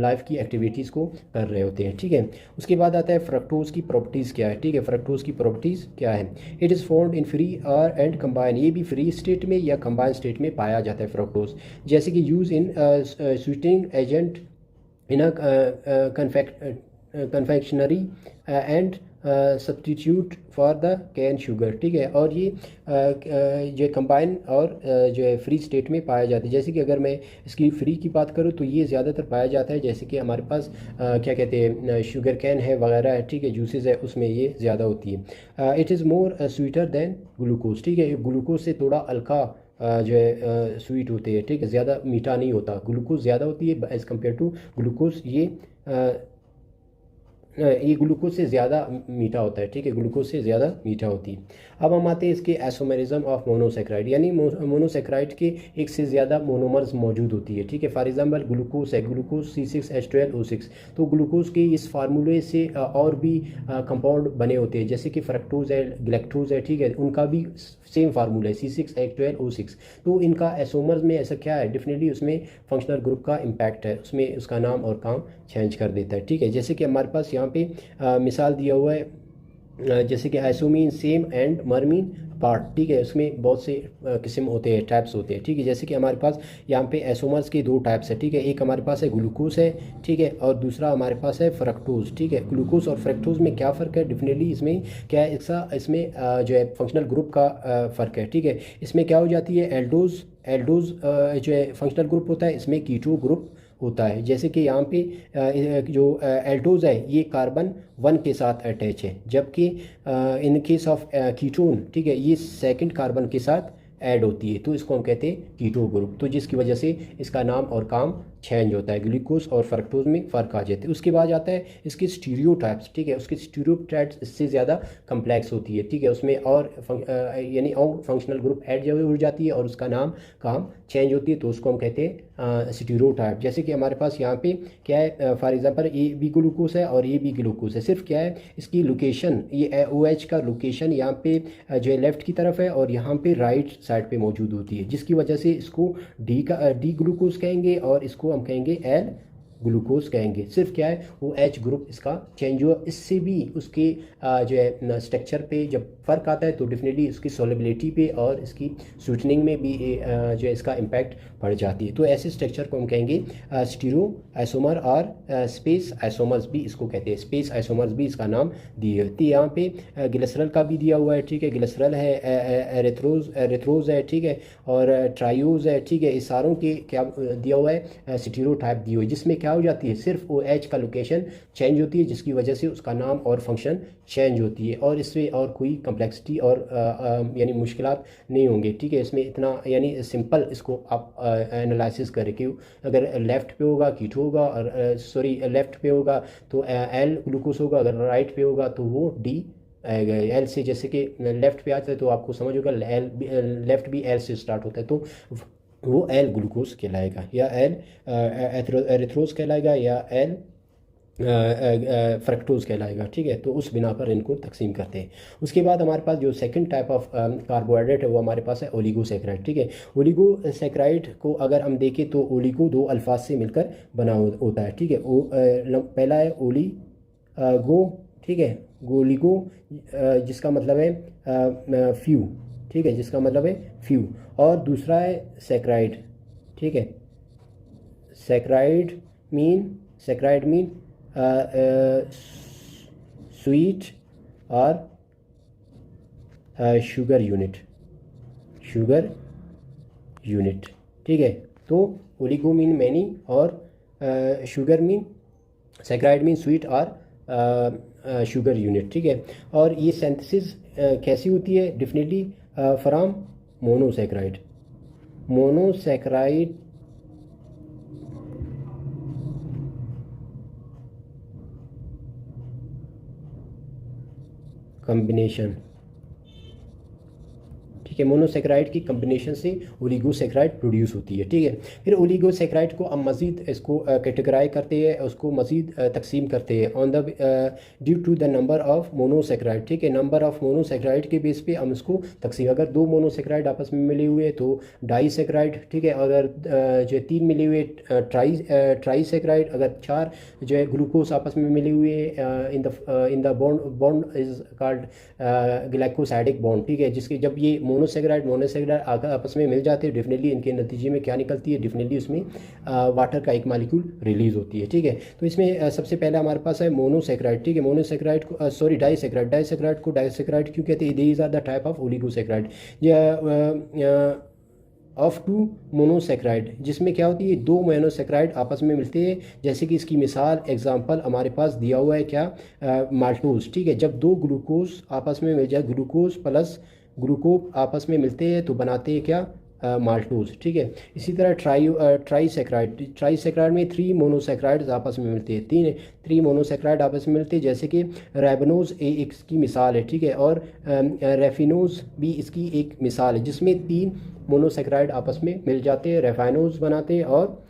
लाइफ की एक्टिविटीज़ को कर रहे होते हैं, ठीक है। उसके बाद आता है फ्रक्टोज की प्रॉपर्टीज़ क्या है, ठीक है। फ्रक्टोज की प्रॉपर्टीज़ क्या है, it is found in free और एंड कंबाइन, ये भी फ्री स्टेट में या कंबाइन स्टेट में पाया जाता है फ्रक्टोज। जैसे कि use in sweetening agent in confectionery and substitute for the cane sugar, ठीक है। और ये जो कंबाइन और जो है फ्री स्टेट में पाया जाता है। जैसे कि अगर मैं इसकी फ्री की बात करूँ तो ये ज़्यादातर पाया जाता है, जैसे कि हमारे पास क्या कहते हैं, शुगर कैन है वगैरह है, ठीक है, जूसेस है, उसमें ये ज़्यादा होती है। It is more sweeter than glucose, ठीक है। ग्लूकोज से थोड़ा हल्का जो है स्वीट होते हैं, ठीक है, ज़्यादा मीठा नहीं होता। ग्लूकोज ज़्यादा होती है एज़ कम्पेयर टू ग्लूकोज, ये ग्लूकोज से ज़्यादा मीठा होता है, ठीक है, ग्लूकोज से ज़्यादा मीठा होती है। अब हम आते हैं इसके आइसोमेरिज्म ऑफ मोनोसेक्राइड, यानी मोनोसेक्राइड के एक से ज़्यादा मोनोमर्स मौजूद होती है, ठीक है। फॉर एग्जांपल ग्लूकोज है, ग्लूकोज C6H12O6, तो ग्लूकोज के इस फार्मूले से और भी कंपाउंड बने होते हैं, जैसे कि फ्रक्टोज है, गैलेक्टोज है, ठीक है, उनका भी सेम फार्मूला है C6H12O6। तो इनका आइसोमर्स में ऐसा क्या है, डेफिनेटली उसमें फंक्शनल ग्रुप का इम्पैक्ट है, उसमें उसका नाम और काम चेंज कर देता है, ठीक है। जैसे कि हमारे पास यहाँ पे मिसाल दिया हुआ है, जैसे कि आइसोमीन, सेम एंड मरमीन पार्ट, ठीक है, उसमें बहुत से किस्म होते हैं, टाइप्स होते हैं, ठीक है। जैसे कि हमारे पास यहाँ पे आइसोमर्स के दो टाइप्स है, ठीक है। एक हमारे पास है ग्लूकोज है, ठीक है, और दूसरा हमारे पास है फ्रक्टोज, ठीक है। ग्लूकोज और फ्रक्टोज में क्या फ़र्क है, डेफिनेटली इसमें क्या है, इसमें जो है फंक्शनल ग्रुप का फ़र्क है, ठीक है। इसमें क्या हो जाती है, एल्डोज एल्डोज जो है फंक्शनल ग्रुप होता है, इसमें कीटो ग्रुप होता है। जैसे कि यहाँ पे जो एल्डोज है ये कार्बन 1 के साथ अटैच है, जबकि इन केस ऑफ कीटोन, ठीक है, ये सेकंड कार्बन के साथ ऐड होती है, तो इसको हम कहते हैं कीटो ग्रुप, तो जिसकी वजह से इसका नाम और काम चेंज होता है, ग्लूकोज और फ्रक्टोज में फ़र्क आ जाता है। उसके बाद आता है इसके स्टीरियोटाइप्स, ठीक है, उसके स्टीरियोटाइप्स इससे ज़्यादा कम्प्लेक्स होती है, ठीक है, उसमें और यानी और फंक्शनल ग्रुप ऐड हो जाती है और उसका नाम काम चेंज होती है, तो उसको हम कहते हैं स्टीरियोटाइप। जैसे कि हमारे पास यहाँ पे क्या है, फॉर एग्जांपल ये भी ग्लूकोज है और ये भी ग्लूकोज है, सिर्फ क्या है इसकी लोकेशन, ये OH का लोकेशन यहाँ पे जो है लेफ्ट की तरफ है और यहाँ पे राइट साइड पे मौजूद होती है, जिसकी वजह से इसको डी ग्लूकोज कहेंगे और इसको हम कहेंगे एल ग्लूकोज कहेंगे। सिर्फ क्या है वो H ग्रुप इसका चेंज हुआ, इससे भी उसके जो है स्ट्रक्चर पे जब फ़र्क आता है तो डेफिनेटली उसकी सोलेबिलिटी पे और इसकी स्वीटनिंग में भी जो है इसका इम्पैक्ट पड़ जाती है। तो ऐसे स्ट्रक्चर को हम कहेंगे स्टीरो आइसोमर और स्पेस आइसोमर्स भी इसको कहते हैं, स्पेस आइसोमर्स भी इसका नाम दिए होती है। यहाँ पे ग्लिसरल का भी दिया हुआ है, ठीक है, ग्लिसरल है, एरेथ्रोज है, ठीक है, और ट्रायोज है, ठीक है, इस सारों के क्या दिया हुआ है, स्टीरियोटाइप दी हुई है, जिसमें क्या हो जाती है सिर्फ OH का लोकेशन चेंज होती है, जिसकी वजह से उसका नाम और फंक्शन चेंज होती है, और इसमें और कोई कम्प्लेक्सिटी और यानी मुश्किलात नहीं होंगे, ठीक है। इसमें इतना यानी सिंपल इसको आप एनालिसिस करें कि अगर लेफ़्ट पे होगा कीटो होगा, और सॉरी लेफ़्ट पे होगा तो एल ग्लूकोज होगा, अगर राइट पे होगा तो वो डी आएगा। एल से जैसे कि लेफ़्ट पे आता है तो आपको समझ होगा एल लेफ़्ट भी एल से स्टार्ट होता है, तो वो एल ग्लूकोज कहलाएगा, या एल एरिथ्रोज कहलाएगा, या एल फ्रक्टोज कहलाएगा, ठीक है। तो उस बिना पर इनको तकसीम करते हैं। उसके बाद हमारे पास जो सेकंड टाइप ऑफ कार्बोहाइड्रेट है वो हमारे पास है ओलिगोसैकेराइड, ठीक है। ओलिगोसैकेराइड को अगर हम देखें तो ओलिगो दो अल्फाज से मिलकर बना होता है, ठीक है। पहला है ओली गो, ठीक है, गोलिगो जिसका मतलब है फ्यू, ठीक है, जिसका मतलब है फ्यू, और दूसरा है सैकराइड, ठीक है। Saccharide mean saccharide mean sweet और शुगर यूनिट, शुगर यूनिट, ठीक है। तो ओलिगो मीन मैनी और sugar mean saccharide mean sweet और शुगर यूनिट, ठीक है। और ये सिंथेसिस कैसी होती है? Definitely from monosaccharide, monosaccharide combination, ठीक है। मोनोसैकराइड की कम्बिनेशन से ओलिगोसैकराइड प्रोड्यूस होती है, ठीक है। फिर ओलिगोसैकराइड को हम मज़ीद इसको कैटेगराइज करते हैं, उसको मज़ीद तकसीम करते हैं on the due to the number of monosaccharide, ठीक है। नंबर ऑफ मोनोसैकराइड के बेस पे हम उसको तकसीम, अगर 2 मोनोसैकराइड आपस में मिले हुए तो डाईसैकराइड, ठीक है। अगर जो 3 मिले हुए ट्राईसैकराइड, अगर 4 जो है ग्लूकोज आपस में मिले हुए in the bond is called glycosidic bond, ठीक है। जिसके जब ये मोनोसैकराइड आपस में मिल जाते हैं, डेफिनेटली इनके नतीजे में क्या निकलती है? डेफिनेटली उसमें वाटर का एक मालिक्यूल रिलीज होती है, ठीक है। तो इसमें सबसे पहले हमारे पास है मोनोसैकराइड, ठीक है। मोनोसैकराइड को सॉरी डाईसैकराइड को डाईसैकराइड क्यों कहते हैं? These are the type of oligosaccharide of 2 monosaccharide, जिसमें क्या होती है? 2 मोनोसैकराइड आपस में मिलते हैं। जैसे कि इसकी मिसाल एग्जांपल हमारे पास दिया हुआ है क्या? माल्टोज, ठीक है। जब 2 ग्लूकोज आपस में मिल जाए, ग्लूकोज प्लस ग्लूकोज आपस में मिलते हैं तो बनाते हैं क्या? माल्टोज, ठीक है। इसी तरह ट्राईसैकराइड में 3 मोनोसैकराइड्स आपस में मिलते हैं, 3 मोनोसैकराइड आपस में मिलते हैं। जैसे कि रेबनोज इसकी मिसाल है, ठीक है। और रेफिनोज भी इसकी एक मिसाल है, जिसमें 3 मोनोसैकराइड आपस में मिल जाते हैं, रेफाइनोज बनाते हैं और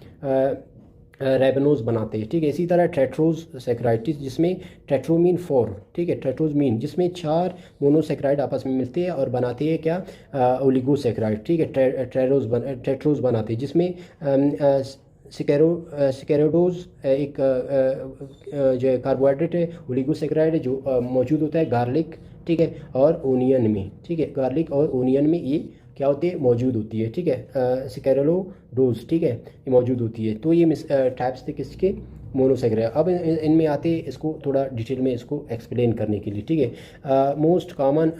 रेबनोज बनाते हैं, ठीक है। इसी तरह ट्रेट्रोज सैकराइड, जिसमें ट्रेट्रोमीन 4, ठीक है, ट्रेट्रोजमीन, जिसमें 4 मोनोसैकराइड आपस में मिलते हैं और बनाते हैं क्या? ओलिगोसैकराइड, ठीक है। ट्रेट्रोज बनाते हैं, जिसमें सिकेरोडोज एक जो है कार्बोहाइड्रेट है, ओलिगोसैकराइड है, जो मौजूद होता है गार्लिक, ठीक है, और ओनियन में, ठीक है। गार्लिक और ओनियन में ये क्या होती है? मौजूद होती है, ठीक है। सिकेरोडोज, ठीक है, ये मौजूद होती है। तो ये टाइप्स थे किसके? मोनोसैकराइड। अब इनमें आते इसको थोड़ा डिटेल में इसको एक्सप्लेन करने के लिए, ठीक है। मोस्ट कॉमन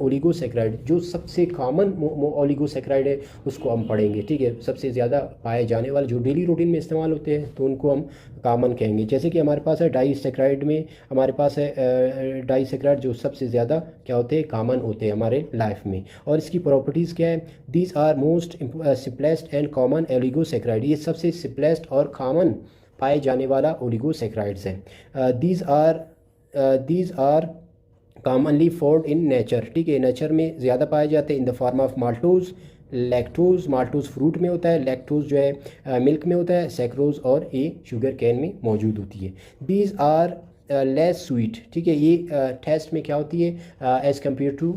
ओलिगोसैकराइड, जो सबसे कॉमन ओलिगोसैकराइड है उसको हम पढ़ेंगे, ठीक है। सबसे ज़्यादा पाए जाने वाले जो डेली रूटीन में इस्तेमाल होते हैं तो उनको हम कॉमन कहेंगे। जैसे कि हमारे पास है डाईसैकराइड में, हमारे पास है डाईसैकराइड जो सबसे ज़्यादा क्या होते हैं? कॉमन होते हैं हमारे लाइफ में। और इसकी प्रॉपर्टीज़ क्या है? These are most simplest and common oligosaccharide, ये सबसे सिंपलेस्ट और कॉमन पाए जाने वाला ओलिगोसैकराइड्स हैं। These are commonly found in nature, ठीक है। नेचर में ज़्यादा पाए जाते हैं in the form of maltose, lactose, maltose fruit में होता है, लैक्टोज जो है मिल्क में होता है, सैक्रोज और ये शुगर कैन में मौजूद होती है। दीज आर लेस स्वीट, ठीक है। ये टेस्ट में क्या होती है? एज़ कम्पेयर टू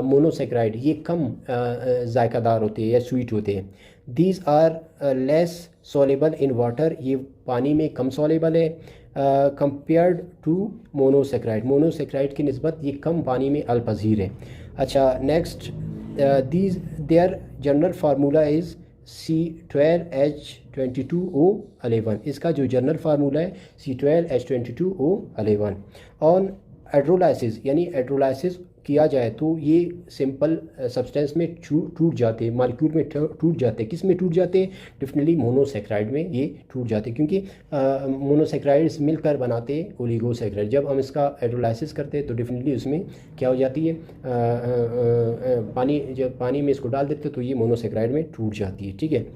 मोनोसैकराइड, ये कम जायकादार होते हैं या स्वीट होते हैं। These are less soluble in water, ये पानी में कम सॉलेबल है कंपेयर्ड टू मोनोसैकराइड, मोनोसैकराइड की निस्बत ये कम पानी में अलपजीर है। अच्छा, next, their general formula is C12H22O11, इसका जो जनरल फार्मूला है C12H22O11। ऑन हाइड्रोलाइसिस, यानी हाइड्रोलाइसिस किया जाए तो ये सिंपल सब्सटेंस में टूट जाते हैं, मालिक्यूल में टूट जाते हैं। किस में टूट जाते हैं? डेफिनेटली मोनोसैकराइड में ये टूट जाते हैं, क्योंकि मोनोसैकराइड्स मिलकर बनाते हैं ओलिगोसैकराइड। जब हम इसका हाइड्रोलाइसिस करते हैं तो डेफिनेटली उसमें क्या हो जाती है? पानी, जब पानी में इसको डाल देते हैं तो ये मोनोसैकराइड में टूट जाती है, ठीक है।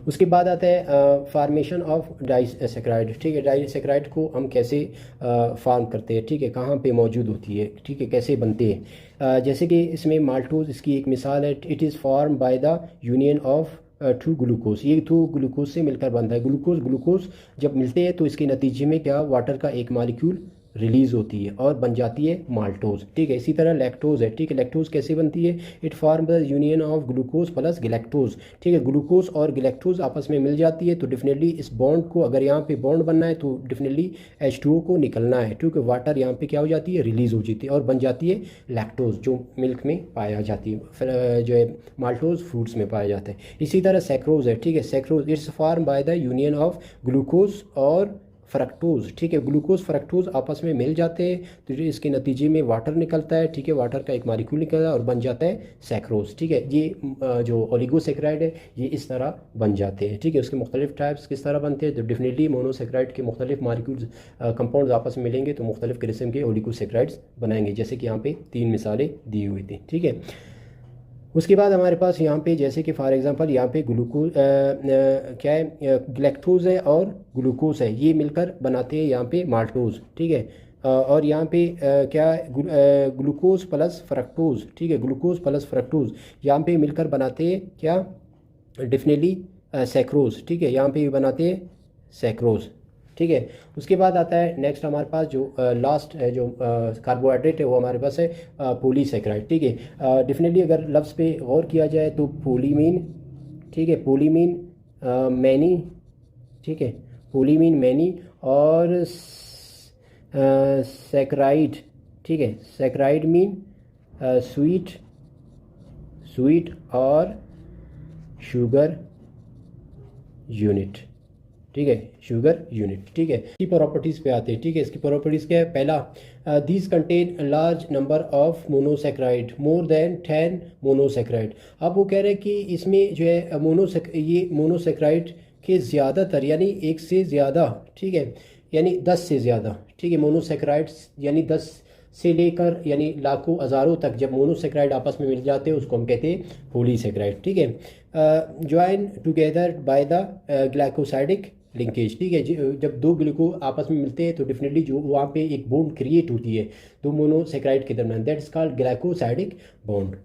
उसके बाद आता है फार्मेशन ऑफ डाईसैकराइड, ठीक है। डाईसैकराइड को हम कैसे फार्म करते हैं, ठीक है, कहाँ पे मौजूद होती है, ठीक है, कैसे बनते हैं? जैसे कि इसमें माल्टोज इसकी एक मिसाल है। It is form by the union of 2 glucose, ये 2 ग्लूकोज से मिलकर बनता है। ग्लूकोज जब मिलते हैं तो इसके नतीजे में क्या? वाटर का एक मालिक्यूल रिलीज़ होती है और बन जाती है माल्टोज। ठीक है, इसी तरह लैक्टोज है। ठीक है, लैक्टोज कैसे बनती है? It form the union of glucose plus galactose. ठीक है, ग्लूकोज और गैलेक्टोज आपस में मिल जाती है, तो डेफिनेटली इस बॉन्ड को, अगर यहाँ पे बॉन्ड बनना है तो डेफिनेटली H2O को निकलना है, क्योंकि वाटर यहाँ पे क्या हो जाती है? रिलीज़ हो जाती है और बन जाती है लैक्टोज, जो मिल्क में पाया जाती है, फिर जो है माल्टोज फ्रूट्स में पाया जाता है। इसी तरह सैक्रोज है। ठीक है, sucrose it's form by the union of glucose और फ्रक्टोज। ठीक है, ग्लूकोज फ्रक्टोज आपस में मिल जाते हैं, तो जो इसके नतीजे में वाटर निकलता है। ठीक है, वाटर का एक मॉलिक्यूल निकलता है और बन जाता है सैक्रोज। ठीक है, ये जो ओलिगोसेक्राइड है ये इस तरह बन जाते हैं। ठीक है, उसके मुख्तलिफ टाइप्स किस तरह बनते हैं? तो डेफिनेटली मोनोसेक्राइड के मुख्तलिफ मॉलिक्यूल्स कंपाउंड्स आपस में मिलेंगे तो मुख्तलिफ किस्म के ओलिगोसेक्राइड्स बनाएंगे, जैसे कि यहाँ पे 3 मिसालें दी हुई थी। ठीक है, उसके बाद हमारे पास यहाँ पे जैसे कि फॉर एग्जांपल यहाँ पे ग्लूकोज क्या है? ग्लैक्टोज है और ग्लूकोज है, ये मिलकर बनाते हैं यहाँ पे माल्टोज। ठीक है, और यहाँ पे क्या है? Glucose plus fructose. ठीक है, ग्लूकोज प्लस फ्रक्टोज यहाँ पे मिलकर बनाते हैं क्या? Definitely sucrose. ठीक है, यहाँ पे भी बनाते हैं सैक्रोज। ठीक है, उसके बाद आता है नेक्स्ट हमारे पास जो लास्ट है, जो कार्बोहाइड्रेट है, वो हमारे पास है पॉलीसेक्राइड। ठीक है, डेफिनेटली अगर लफ्ज़ पे गौर किया जाए तो पोलीमीन, ठीक है, पोलीमीन मैनी, ठीक है, पोलीमीन मैनी और सैकराइड। ठीक है, सैकराइड मीन स्वीट, स्वीट और शुगर यूनिट। ठीक है, शुगर यूनिट। ठीक है, इसकी प्रॉपर्टीज़ पे आते हैं। ठीक है, इसकी प्रॉपर्टीज़ क्या है? पहला, these contain large number of monosaccharide, more than 10 monosaccharide. अब वो कह रहे हैं कि इसमें जो है ये मोनोसेक्राइड के ज़्यादातर, यानी एक से ज़्यादा, ठीक है, यानी 10 से ज़्यादा। ठीक है, मोनोसेक्राइड्स यानी 10 से लेकर यानी लाखों हज़ारों तक जब मोनोसेक्राइड आपस में मिल जाते हैं उसको हम कहते हैं पॉलीसेक्राइड। ठीक है, join together by the glycosidic linkage. ठीक है, जब दो ग्लूको आपस में मिलते हैं तो डेफिनेटली जो वहाँ पे एक बॉन्ड क्रिएट होती है दो मोनोसेक्राइड के दरमियान, that is called glycosidic bond.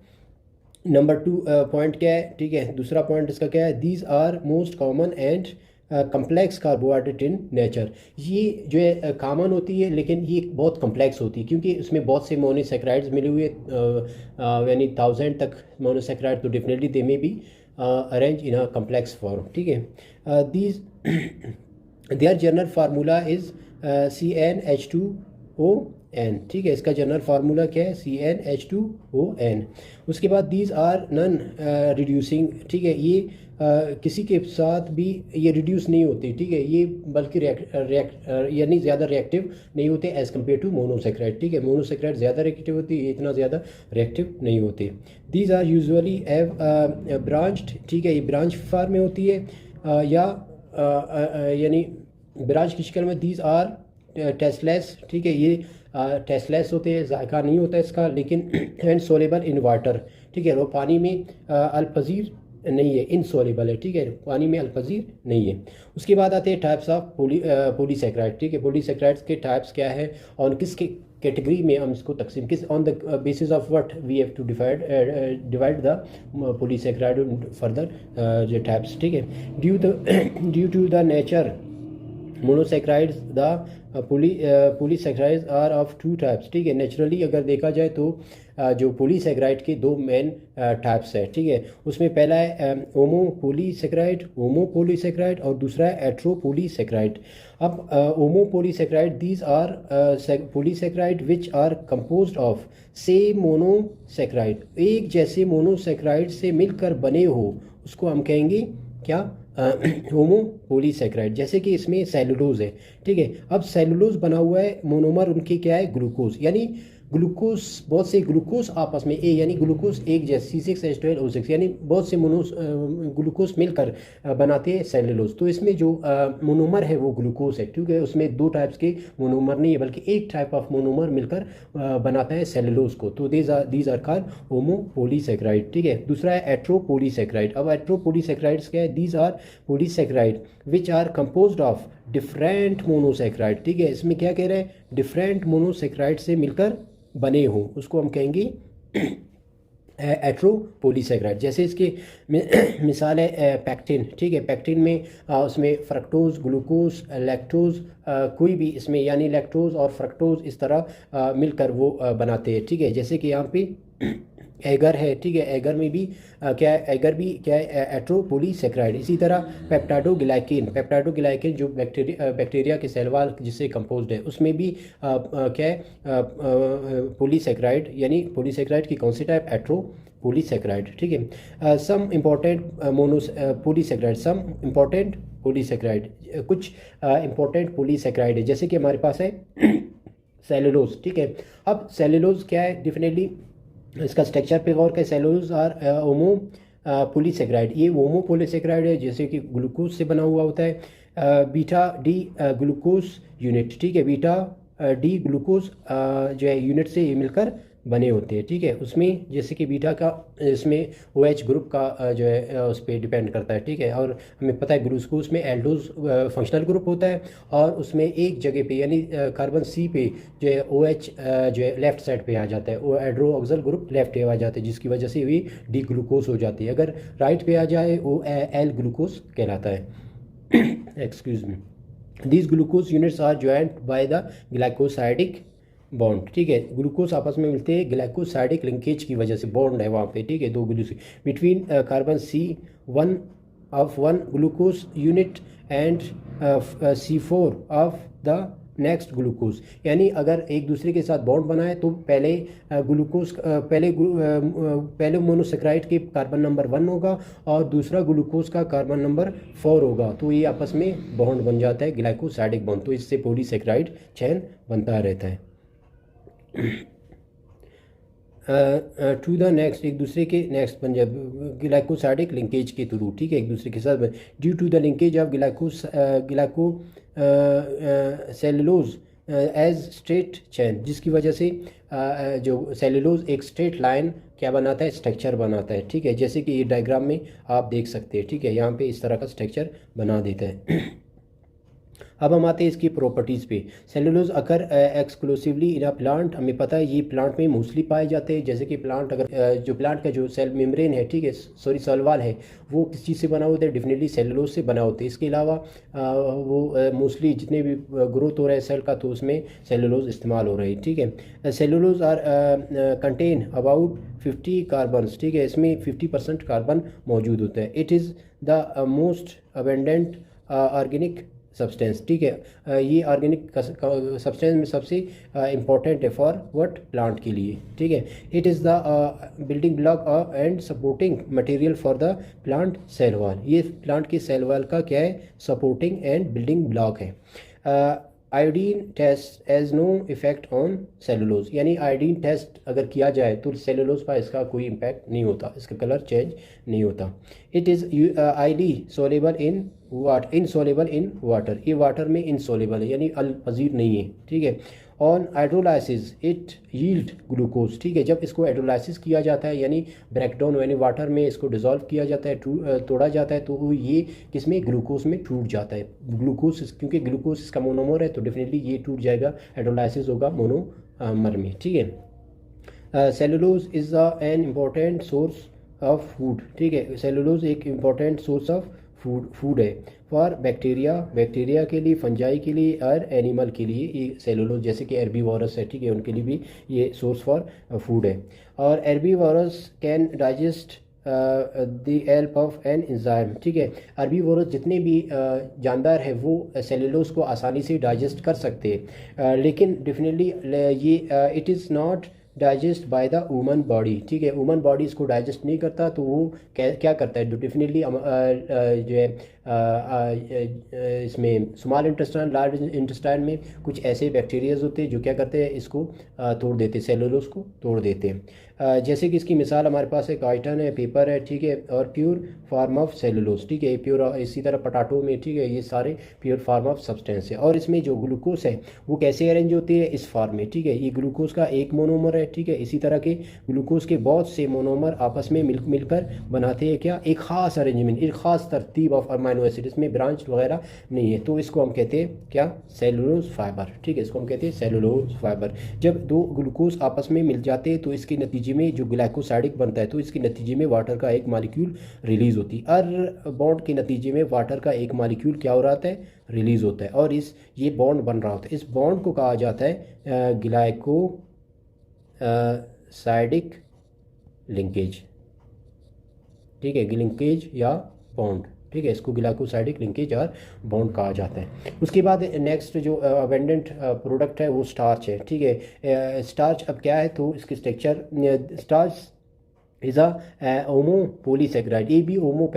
Number 2 point क्या है? ठीक है, दूसरा पॉइंट इसका क्या है? These are most common and complex carbohydrate in nature. ये जो है कॉमन होती है लेकिन ये बहुत कम्प्लेक्स होती है, क्योंकि इसमें बहुत से मोनोसेक्राइड्स मिले हुए, यानी 1000 तक मोनोसेक्राइड, तो definitely they may be arrange in a complex form. ठीक है, these their general formula is CnH2ON। ठीक है, इसका जनरल फार्मूला क्या है? CnH2ON। उसके बाद दीज आर नॉन रिड्यूसिंग। ठीक है, ये किसी के साथ भी ये रिड्यूस नहीं होते। ठीक है, ये बल्कि यानी ज़्यादा रिएक्टिव नहीं होते एज़ कम्पेयर टू मोनोसेक्राइड। ठीक है, मोनोसेक्राइड ज़्यादा रिएक्टिव होती है, ये इतना ज़्यादा रिएक्टिव नहीं होते। These are usually have branched. ठीक है, ये ब्रांच फॉर्म में होती है या यानी ब्रांच की शक्ल में। These are tasteless. ठीक है, ये टेस्टलेस होते हैं, जायका नहीं होता इसका, लेकिन एंड सोलेबल इन वाटर। ठीक है, वो पानी में अल्पजीर नहीं है, इनसोलेबल है। ठीक है, पानी में अल्पजीर नहीं है। उसके बाद आते हैं टाइप्स ऑफ पॉलीसेक्राइड। ठीक है, पॉलीसेक्राइड्स के टाइप्स क्या है और किसके कैटेगरी में हम इसको तकसीम, किस on the basis of what we have to divide the polysaccharide further जो टाइप्स। ठीक है, due to the nature monosaccharides the polysaccharides are of 2 types. ठीक है, नेचुरली अगर देखा जाए तो जो पॉलीसेक्राइड के 2 मेन टाइप्स है। ठीक है, उसमें पहला है होमोपॉलीसेक्राइड और दूसरा है एट्रोपॉलीसेक्राइड। अब homopolysaccharide these are polysaccharide which are composed of same monosaccharide, एक जैसे मोनोसेक्राइड से मिलकर बने हो, उसको हम कहेंगे क्या? होमोपॉलीसेक्राइड। जैसे कि इसमें सेलुलोज है। ठीक है, अब सेलुलोज बना हुआ है, मोनोमर उनके क्या है? ग्लूकोज, यानी ग्लूकोज, बहुत से ग्लूकोज आपस में यानी ग्लूकोज एक जैसे C6H12O6, यानी बहुत से ग्लूकोज मिलकर बनाते हैं सेलुलोज। तो इसमें जो मोनोमर है वो ग्लूकोज है, क्योंकि उसमें 2 टाइप्स के मोनोमर नहीं है बल्कि एक टाइप ऑफ मोनोमर मिलकर बनाता है सेलुलोज को, तो दीज आर कॉल्ड होमोपॉलीसेक्राइड। ठीक है, दूसरा है एट्रोपॉलीसेक्राइड। अब एट्रोपॉलीसेक्राइड्स क्या है? These are polysaccharide which are composed of different monosaccharide. ठीक है, इसमें क्या कह रहे हैं? डिफरेंट मोनोसेक्राइड से मिलकर बने हों, उसको हम कहेंगे एट्रोपोलीसैकेराइड। जैसे इसके मिसाल है पैक्टिन, ठीक है। पैक्टिन में उसमें फ्रक्टोज, ग्लूकोज, लैक्टोज, कोई भी इसमें यानी लैक्टोज और फ्रक्टोज इस तरह मिलकर वो बनाते हैं, ठीक है। जैसे कि यहाँ पे एगर है, ठीक है। एगर में भी क्या है, एगर भी क्या है, एट्रोपोलीसैकेराइड। इसी तरह पेप्टाइडोग्लाइकेन जो बैक्टीरिया के सेल वॉल जिससे कंपोज्ड है उसमें भी क्या है, पोलीसैकेराइड, यानी पोलीसैकेराइड की कौन सी टाइप, एट्रोपोलीसैकेराइड, ठीक है। सम इम्पोर्टेंट पोलीसैकेराइड, सम इम्पोर्टेंट पोलीसैकेराइड, कुछ इम्पोर्टेंट पोलीसैकेराइड है। जैसे कि हमारे पास है सेलुलोज, ठीक है। अब सेलुलोज क्या है, डेफिनेटली इसका स्ट्रक्चर पे गौर करें। सेलुलोज आर होमो पोलीसैकेराइड, ये होमो पोलीसैकेराइड है, जैसे कि ग्लूकोज से बना हुआ होता है। बीटा डी ग्लूकोज यूनिट, ठीक है। बीटा डी ग्लूकोज जो है यूनिट से ये मिलकर बने होते हैं, ठीक है। उसमें जैसे कि बीटा का इसमें OH ग्रुप का जो है उस पर डिपेंड करता है, ठीक है। और हमें पता है ग्लूकोज में एल्डोज फंक्शनल ग्रुप होता है और उसमें एक जगह पे यानी कार्बन C पे जो है OH जो है लेफ्ट साइड पे आ जाता है, वो हाइड्रोक्सिल ग्रुप लेफ्ट पे आ जाते हैं, जिसकी वजह से भी डी ग्लूकोज हो जाती है। अगर राइट पे आ जाए वो एल ग्लूकोज कहलाता है। Excuse me. These glucose units are joined by the glycosidic bond, ठीक है। ग्लूकोज आपस में मिलते हैं ग्लाइकोसाइडिक लिंकेज की वजह से, बॉन्ड है वहाँ पे, ठीक है, दो glucose between carbon C1 of one glucose unit and C4 of the next glucose. यानी अगर एक दूसरे के साथ बॉन्ड बनाए तो पहले ग्लूकोज पहले मोनोसेक्राइड के कार्बन नंबर 1 होगा और दूसरा ग्लूकोज का कार्बन नंबर 4 होगा, तो ये आपस में बॉन्ड बन जाता है ग्लाइकोसाइडिक बॉन्ड, तो इससे पॉलीसेक्राइड चेन बनता रहता है। टू द नेक्स्ट, एक दूसरे के नेक्स्ट बन जाए ग्लाइकोसाइडिक लिंकेज के थ्रू, ठीक है, एक दूसरे के साथ due to the linkage of glyco cellulose has straight chain, जिसकी वजह से जो सेलुलोज एक स्ट्रेट लाइन क्या बनाता है, स्ट्रक्चर बनाता है, ठीक है। जैसे कि ये डायग्राम में आप देख सकते हैं, ठीक है, यहाँ पे इस तरह का स्ट्रक्चर बना देता है। अब हम आते हैं इसकी प्रॉपर्टीज़ पे। Cellulose occur exclusively in a plant, हमें पता है ये प्लांट में मोस्टली पाए जाते हैं। जैसे कि प्लांट अगर जो प्लांट का जो सेल मेम्ब्रेन है, ठीक है, सॉरी सेल वॉल है, वो किस चीज़ से बना होता है, डेफिनेटली सेलुलोज से बना होता है। इसके अलावा वो मोस्टली जितने भी ग्रोथ हो रहा है सेल का, तो उसमें सेलुलोज इस्तेमाल हो रही है, ठीक है। Cellulose are contain about 50 carbons, ठीक है, इसमें 50% कार्बन मौजूद होता है। It is the most abundant organic substance, ठीक है। ये ऑर्गेनिक सब्सटेंस में सबसे इम्पॉर्टेंट है फॉर व्हाट, प्लांट के लिए, ठीक है। It is the building block and supporting material for the plant cell wall, ये प्लांट के सेल वॉल का क्या है, सपोर्टिंग एंड बिल्डिंग ब्लॉक है। Iodine test has no effect on cellulose, यानी आयोडीन टेस्ट अगर किया जाए तो सेलुलोज पर इसका कोई इम्पैक्ट नहीं होता, इसका कलर चेंज नहीं होता। It is ID soluble in water, insoluble in water, ये वाटर में इनसोलेबल है यानी अल पजीर नहीं है, ठीक है। On hydrolysis it yield glucose, ठीक है, जब इसको हाइड्रोलाइसिस किया जाता है यानी ब्रेकडाउन यानी वाटर में इसको डिज़ोल्व किया जाता है, तोड़ा जाता है, तो ये किसमें, ग्लूकोज में टूट जाता है। ग्लूकोज क्योंकि ग्लूकोज इसका मोनोमर है तो डेफिनेटली ये टूट जाएगा, हाइड्रोलाइसिस होगा मोनोमर में, ठीक है। Cellulose is an important source of food, ठीक है, सेलुलोज एक इम्पॉर्टेंट सोर्स ऑफ फूड है फॉर बैक्टीरिया के लिए, फंजाई के लिए और एनिमल के लिए ये सेलुलोज, जैसे कि एर्बीवोरस है, ठीक है, उनके लिए भी ये सोर्स फॉर फूड है। और herbivores can digest the help of an enzyme, ठीक है। एर्बीवोरस जितने भी जानदार है वो सेलुलोज को आसानी से डाइजेस्ट कर सकते हैं, लेकिन डेफिनेटली ये it is not digest by the human body, ठीक है, ह्यूमन बॉडी इसको डाइजेस्ट नहीं करता, तो वो क्या करता है, डेफिनेटली जो है इसमें स्मॉल इंटेस्टाइन, लार्ज इंटेस्टाइन में कुछ ऐसे बैक्टीरियाज होते हैं जो क्या करते हैं, इसको तोड़ देते, सेलुलोज को तोड़ देते हैं। जैसे कि इसकी मिसाल हमारे पास है काइटन है, पेपर है, ठीक है, और प्योर फार्म ऑफ सेलुलोज, ठीक है, प्योर। इसी तरह पोटैटो में, ठीक है, ये सारे प्योर फार्म ऑफ सब्सटेंस है। और इसमें जो ग्लूकोज है वो कैसे अरेंज होती है, इस फॉर्म में, ठीक है, ये ग्लूकोज का एक मोनोमर है, ठीक है, इसी तरह के ग्लूकोज के बहुत से मोनोमर आपस में मिलकर बनाते हैं क्या, एक ख़ास अरेंजमेंट, एक ख़ास तरतीब ऑफ अमाइनो अमाइनो एसिड, इसमें ब्रांच वगैरह नहीं है, तो इसको हम कहते हैं क्या, सेलुलोज फाइबर। ठीक है, इसको हम कहते हैं सेलुलोज फाइबर। जब दो ग्लूकोज आपस में मिल जाते हैं तो इसके नतीजे में जो ग्लाइकोसाइडिक बनता है, तो इसके नतीजे में वाटर का एक मॉलिक्यूल रिलीज होती है। हर बॉन्ड के नतीजे में वाटर का एक मॉलिक्यूल क्या हो रहा है, रिलीज होता है, और ये बॉन्ड बन रहा होता है। इस बॉन्ड को कहा जाता है ग्लाइको साइडिक लिंकेज। ठीक है, लिंकेज या बॉन्ड। ठीक है, इसको ग्लाइकोसाइडिक लिंकेज और बॉन्ड कहा जाता है। उसके बाद नेक्स्ट जो अबेंडेंट प्रोडक्ट है वो स्टार्च है। ठीक है, स्टार्च अब क्या है, तो इसकी structure, starch is a homo polysaccharide. ये भी ओमो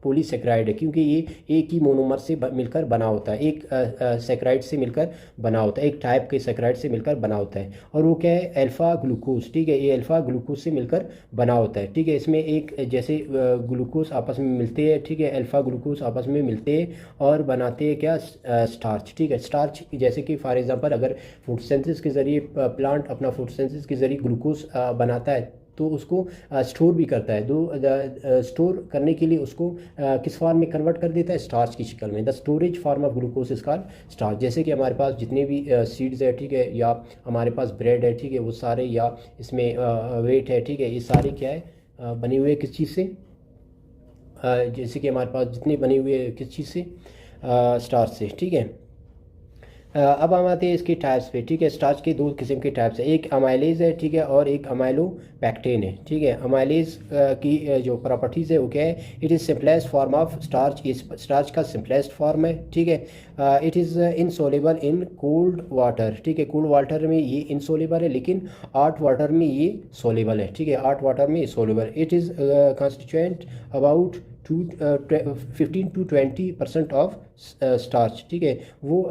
पोलीसेक्राइड है, क्योंकि ये एक ही मोनोमर से मिलकर बना होता है, एक सेक्राइड से मिलकर बना होता है, एक टाइप के सेक्राइड से मिलकर बना होता है। और वो क्या है, अल्फ़ा ग्लूकोज। ठीक है, ये अल्फ़ा ग्लूकोज से मिलकर बना होता है। ठीक है, इसमें एक जैसे ग्लूकोज आपस में मिलते हैं, ठीक है, अल्फ़ा ग्लूकोज आपस में मिलते हैं और बनाते हैं क्या, स्टार्च। ठीक है, स्टार्च जैसे कि फॉर एग्जांपल अगर फोटोसिंथेसिस के ज़रिए प्लांट अपना फोटोसिंथेसिस के ज़रिए ग्लूकोज बनाता है, तो उसको स्टोर भी करता है। स्टोर करने के लिए उसको किस फॉर्म में कन्वर्ट कर देता है, स्टार्च की शक्ल में। The storage form of glucose is called starch. जैसे कि हमारे पास जितने भी सीड्स है, ठीक है, या हमारे पास ब्रेड है, ठीक है, वो सारे, या इसमें वेट है, ठीक है, ये सारे क्या है, बने हुए किस चीज़ से, जैसे कि हमारे पास जितने बने हुए किस चीज़ से, स्टार्च से। ठीक है, अब हम आते हैं इसके टाइप्स पे। ठीक है, स्टार्च के दो किस्म के टाइप्स है, एक अमाइलेज है, ठीक है, और एक अमाइलो पैक्टेन है। ठीक है, अमाइलेज की जो प्रॉपर्टीज़ है वो क्या है, it is simplest form of starch, इस स्टार्च का सिंपलेस्ट फॉर्म है। ठीक है, it is insoluble in cold water. ठीक है, कोल्ड वाटर में ये इनसोलेबल है, लेकिन हॉट वाटर में ये सोलेबल है। ठीक है, हॉट वाटर में ये soluble. It is constituent about 15 to 20% of starch. ठीक है, वो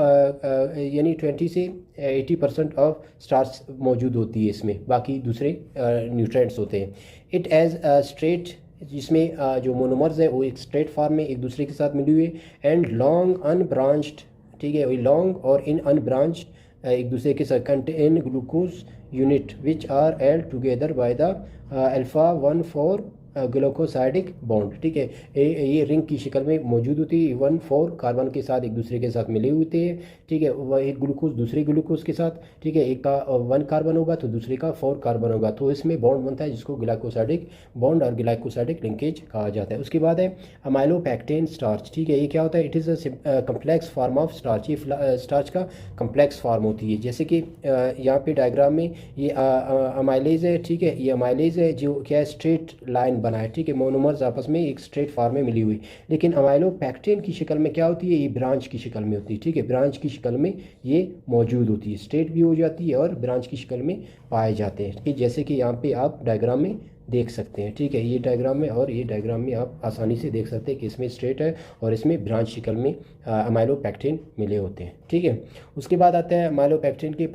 यानी 20 से 80% ऑफ स्टार्च मौजूद होती है इसमें, बाकी दूसरे न्यूट्रिएंट्स होते हैं। इट एज स्ट्रेट, जिसमें जो मोनोमर्स है वो एक स्ट्रेट फॉर्म में एक दूसरे के साथ मिली हुई है, एंड लॉन्ग अनब्रांच्ड। ठीक है, वही लॉन्ग और इन अनब्रांच्ड एक दूसरे के साथ contain glucose unit which are held together by the alpha 1,4 glucosidic bond. ठीक है, ये रिंग की शक्ल में मौजूद होती है, 1,4 कार्बन के साथ एक दूसरे के साथ मिले होते हैं। ठीक है, वह एक ग्लूकोज दूसरे ग्लूकोज के साथ, ठीक है, एक का 1 कार्बन होगा तो दूसरे का 4 कार्बन होगा, तो इसमें बॉन्ड बनता है जिसको ग्लाइकोसाइडिक बॉन्ड और ग्लाइकोसाइडिक लिंकेज कहा जाता है। उसके बाद है अमाइलोपैक्टेन स्टार्च। ठीक है, ये क्या होता है, it is a complex form of starch. ये स्टार्च का कम्प्लेक्स फॉर्म होती है, जैसे कि यहाँ पे डायग्राम में ये अमाइलेज है। ठीक है, ये अमाइलेज है जो क्या है, स्ट्रेट लाइन बना है। ठीक है, मोनोमर्स आपस में एक स्ट्रेट फॉर्म में मिली हुई, लेकिन अमाइलोपैक्टेन की शक्ल में क्या होती है, ये ब्रांच की शक्ल में होती है। ठीक है, ब्रांच की शक्ल में ये मौजूद होती है, स्ट्रेट भी हो जाती है और ब्रांच की शक्ल में पाए जाते हैं। ठीक, जैसे कि यहाँ पे आप डायग्राम में देख सकते हैं। ठीक है, ये डायग्राम में और ये डायग्राम में आप आसानी से देख सकते हैं कि इसमें स्ट्रेट है और इसमें ब्रांच शक्ल में अमाइलोपैक्टेन मिले होते हैं। ठीक है, उसके बाद आता है अमाइलोपैक्टेन की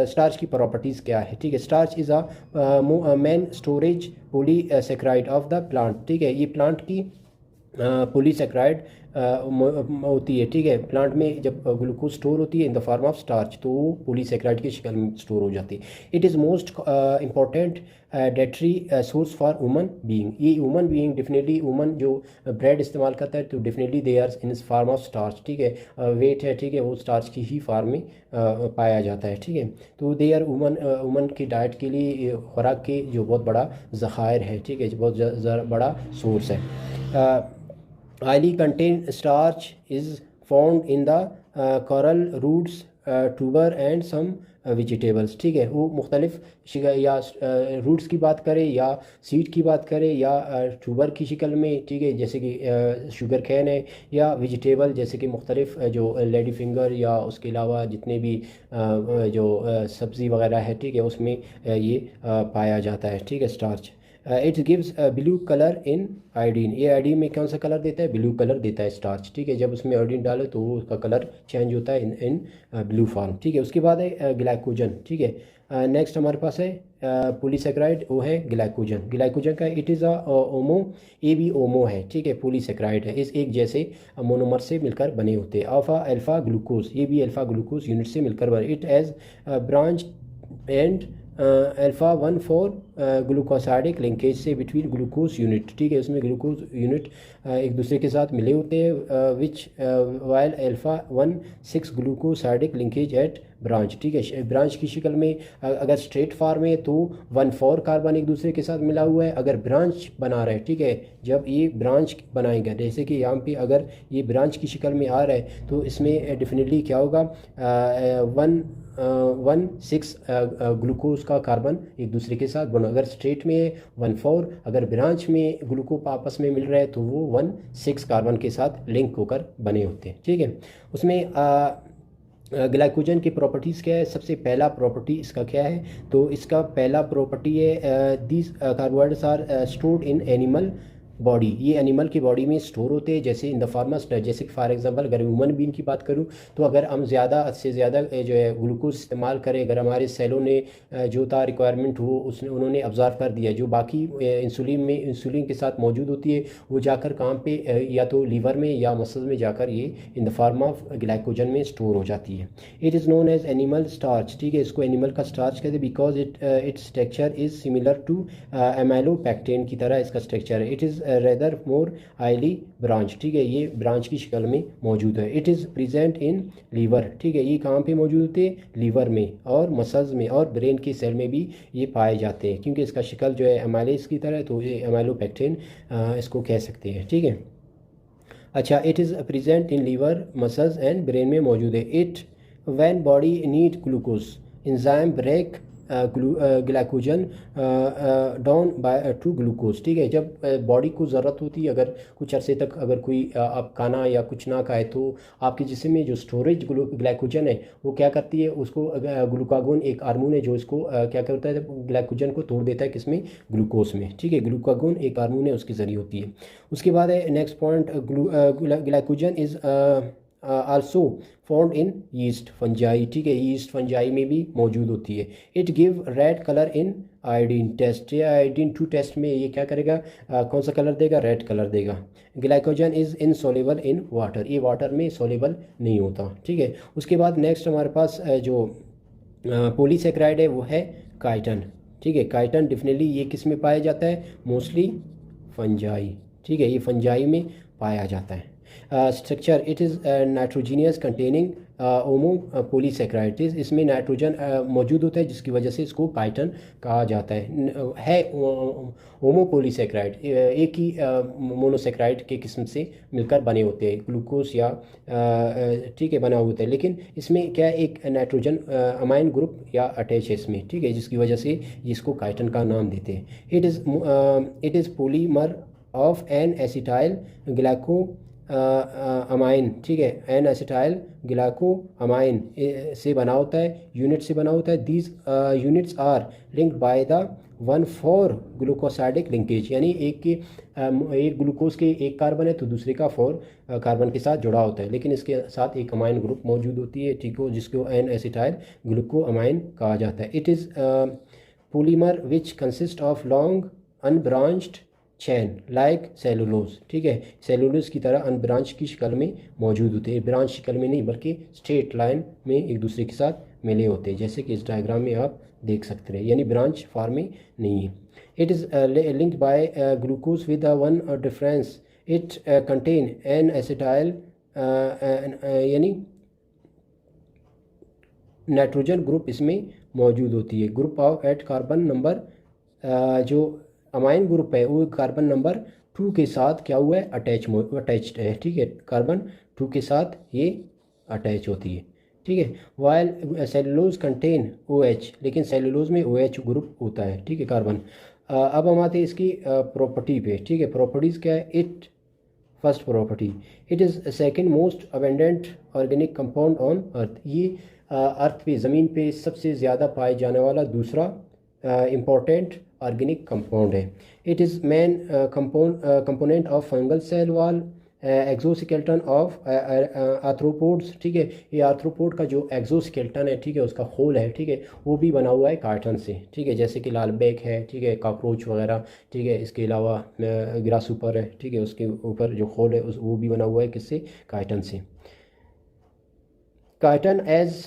स्टार्च की प्रॉपर्टीज़ क्या है। ठीक है, starch is a main storage polysaccharide of the plant. ठीक है, ये प्लांट की पॉलीसेक्राइड होती है। ठीक है, प्लांट में जब ग्लूकोज स्टोर होती है इन द फॉर्म ऑफ स्टार्च, तो वो पॉलीसेक्राइड की शक्ल में स्टोर हो जाती है। It is most important dietary source for human being. ये वुमन बीइंग डेफिनेटली, वुमन जो ब्रेड इस्तेमाल करता है तो definitely they are in form of starch. ठीक है, वेट है, ठीक है, वो स्टार्च की ही फॉर्म में पाया जाता है। ठीक है, तो दे आर वुमन की डाइट के लिए खुराक के जो बहुत बड़ा ज़खायर है। ठीक है, बहुत बड़ा सोर्स है। highly contained starch is found in the coral roots, tuber and some vegetables. ठीक है, वो मुख्तलिफ या रूट्स की बात करें या सीड की बात करें या ट्यूबर की शक्ल में, ठीक है, जैसे कि शुगर कैन है, या वेजिटेबल जैसे कि मुख्तलिफ जो लेडी फिंगर या उसके अलावा जितने भी जो सब्ज़ी वगैरह है, ठीक है, उसमें ये पाया जाता है। ठीक है, starch. It gives blue colour in iodine. ये आयोडीन में कौन सा कलर देता है, ब्लू कलर देता है स्टार्च। ठीक है, जब उसमें आयोडीन डालो तो उसका कलर चेंज होता है इन ब्लू फॉर्म। ठीक है, उसके बाद है ग्लाइकोजन। ठीक है, नेक्स्ट हमारे पास है पॉलीसेक्राइड, वो है ग्लाइकोजन। ग्लाइकोजन का इट इज़ ओमो, ये भी ओमो है। ठीक है, पॉलीसेक्राइड है, इस एक जैसे मोनोमर से मिलकर बने होते हैं। अल्फा ग्लूकोज, ये भी अल्फा ग्लूकोज यूनिट से मिलकर बने। It has branch and alpha 1 4 glucosidic linkage से बिटवीन ग्लूकोज यूनिट, ठीक है, उसमें ग्लूकोज यूनिट एक दूसरे के साथ मिले होते हैं, which while alpha 1 6 glucosidic linkage at branch, ठीक है। ब्रांच की शक्ल में अगर स्ट्रेट फॉर्म है तो 1 4 कार्बन एक दूसरे के साथ मिला हुआ है। अगर ब्रांच बना रहा है, ठीक है, जब ये ब्रांच बनाएगा, जैसे कि यहाँ पे अगर ये ब्रांच की शक्ल में आ रहा है तो इसमें डेफिनेटली क्या होगा, 1 6 ग्लूकोज का कार्बन एक दूसरे के साथ बना। अगर स्ट्रेट में 1 4, अगर ब्रांच में ग्लूको आपस में मिल रहा है तो वो 1 6 कार्बन के साथ लिंक होकर बने होते हैं, ठीक है। उसमें ग्लाइकोजन की प्रॉपर्टीज़ क्या है? सबसे पहला प्रॉपर्टी इसका क्या है? तो इसका पहला प्रॉपर्टी है these carbohydrates are stored in animal body. ये एनिमल की बॉडी में स्टोर होते हैं, जैसे इन द फार्मस, जैसे कि फॉर एग्जांपल अगर ह्यूमन बीन की बात करूं तो अगर हम ज़्यादा से ज़्यादा जो है ग्लूकोज इस्तेमाल करें, अगर हमारे सेलों ने जो था रिक्वायरमेंट हो उसने उन्होंने ऑब्जर्व कर दिया, जो बाकी इंसुलिन के साथ मौजूद होती है वो जाकर कहाँ पे या तो लीवर में या मसल्स में जाकर ये in the form of glycogen में स्टोर हो जाती है। It is known as animal starch, ठीक है, इसको एनिमल का स्टार्च कहते हैं because its structure is similar to amylopectin की तरह इसका स्ट्रक्चर है। It is rather more highly branch, ठीक है, ये ब्रांच की शक्ल में मौजूद है। It is present in liver, ठीक है, ये कहाँ पे मौजूद होते हैं? लीवर में और मसल्स में और ब्रेन की सेल में भी ये पाए जाते हैं, क्योंकि इसका शक्ल जो है एमाइलेज की तरह है, तो ये एमाइलोपेक्टिन इसको कह सकते हैं, ठीक है। अच्छा, it is present in liver, muscles and brain में मौजूद है। It when body need glucose enzyme break glycogen down by to glucose, ठीक है, जब बॉडी को ज़रूरत होती है, अगर कुछ अरसे तक अगर कोई आप खाना या कुछ ना खाए तो आपके जिस्म में जो स्टोरेज ग्लाइकोजन है वो क्या करती है, उसको ग्लूकागोन एक हार्मोन है जो इसको क्या करता है, ग्लाइकोजन को तोड़ देता है किसमें? ग्लूकोज में, ठीक है। ग्लूकागोन एक हार्मोन है, उसके ज़रिए होती है। उसके बाद है next point, glycogen is also found in yeast fungi, ठीक है, यीस्ट फंजाई में भी मौजूद होती है। It give red colour in iodine test, या आयोडीन 2 टेस्ट में ये क्या करेगा, कौन सा कलर देगा? रेड कलर देगा। Glycogen is insoluble in water, ये वाटर में सोल्युबल नहीं होता, ठीक है। उसके बाद नेक्स्ट हमारे पास जो पॉलीसेकेराइड है वो है काइटन, ठीक है। काइटन डेफिनेटली ये किस में पाया जाता है? मोस्टली फंजाई, ठीक है, ये फंजाई में पाया जाता है। Structure, it is nitrogenous containing homo polysaccharide, इसमें नाइट्रोजन मौजूद होता है जिसकी वजह से इसको काइटन कहा जाता है ओमो पॉलीसेकेराइड, एक ही मोनोसेकेराइड के किस्म से मिलकर बने होते हैं, ग्लूकोज या ठीक है बना होता है, लेकिन इसमें क्या एक नाइट्रोजन अमाइन ग्रुप या अटैच है इसमें, ठीक है, जिसकी वजह से इसको काइटन का नाम देते हैं। It is polymer of N acetyl glyco amine, ठीक है, एन एसिटाइल ग्लाइको अमाइन से बना होता है, यूनिट से बना होता है। These units are linked by the 1 4 glucosidic linkage, यानी एक ग्लूकोज के एक कार्बन है तो दूसरे का 4 कार्बन के साथ जुड़ा होता है, लेकिन इसके साथ एक अमाइन ग्रुप मौजूद होती है, ठीक हो, जिसको एन एसिटाइल ग्लूको अमाइन कहा जाता है। It is polymer which consist of long unbranched chain like cellulose, ठीक है, सेलुलोज की तरह अनब्रांच की शक्ल में मौजूद होते हैं, ब्रांच शक्ल में नहीं बल्कि स्ट्रेट लाइन में एक दूसरे के साथ मिले होते हैं, जैसे कि इस डायग्राम में आप देख सकते हैं, यानी ब्रांच फॉर्म में नहीं है। It is linked by glucose with one difference, it contain N acetyl, यानी नाइट्रोजन ग्रुप इसमें मौजूद होती है। Group of at carbon number, जो अमाइन ग्रुप है वो कार्बन नंबर 2 के साथ क्या हुआ है? अटैच्ड है, ठीक है, कार्बन 2 के साथ ये अटैच होती है, ठीक है। वाइल सेलुलोज कंटेन OH, लेकिन सेलुलोज में OH ग्रुप होता है, ठीक है, कार्बन। अब हम आते हैं इसकी प्रॉपर्टी पे, ठीक है। प्रॉपर्टीज़ क्या है? First property, it is second most abundant organic compound on earth, ये अर्थ पे ज़मीन पे सबसे ज़्यादा पाए जाने वाला दूसरा इम्पोर्टेंट ऑर्गेनिक कंपाउंड है। It is main component of fungal cell wall, exoskeleton of arthropods, ठीक है, ये आर्थ्रोपोड का जो एक्सोस्केलेटन है, ठीक है, उसका होल है, ठीक है, वो भी बना हुआ है काइटन से, ठीक है, जैसे कि लाल बैग है, ठीक है, कॉकरोच वगैरह, ठीक है, इसके अलावा ग्रासहॉपर है, ठीक है, उसके ऊपर जो होल है वो भी बना हुआ है किससे? काइटन से। Chitin has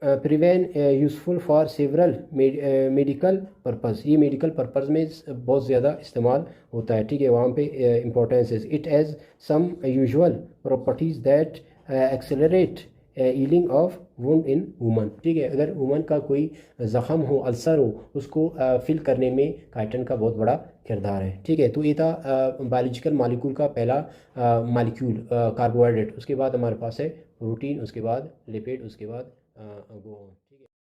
proven useful for several medical purpose, ये मेडिकल पर्पस में बहुत ज़्यादा इस्तेमाल होता है, ठीक है। वहाँ पे importance it has some usual properties that accelerate healing of wound in human, ठीक है। अगर वुमन का कोई ज़ख़म हो, अल्सर हो, उसको फिल करने में काइटिन का बहुत बड़ा किरदार है, ठीक है। तो ये था बायोलॉजिकल मालिक्यूल का पहला मालिक्यूल कार्बोहाइड्रेट। उसके बाद हमारे पास है प्रोटीन, उसके बाद लिपिड, उसके बाद गो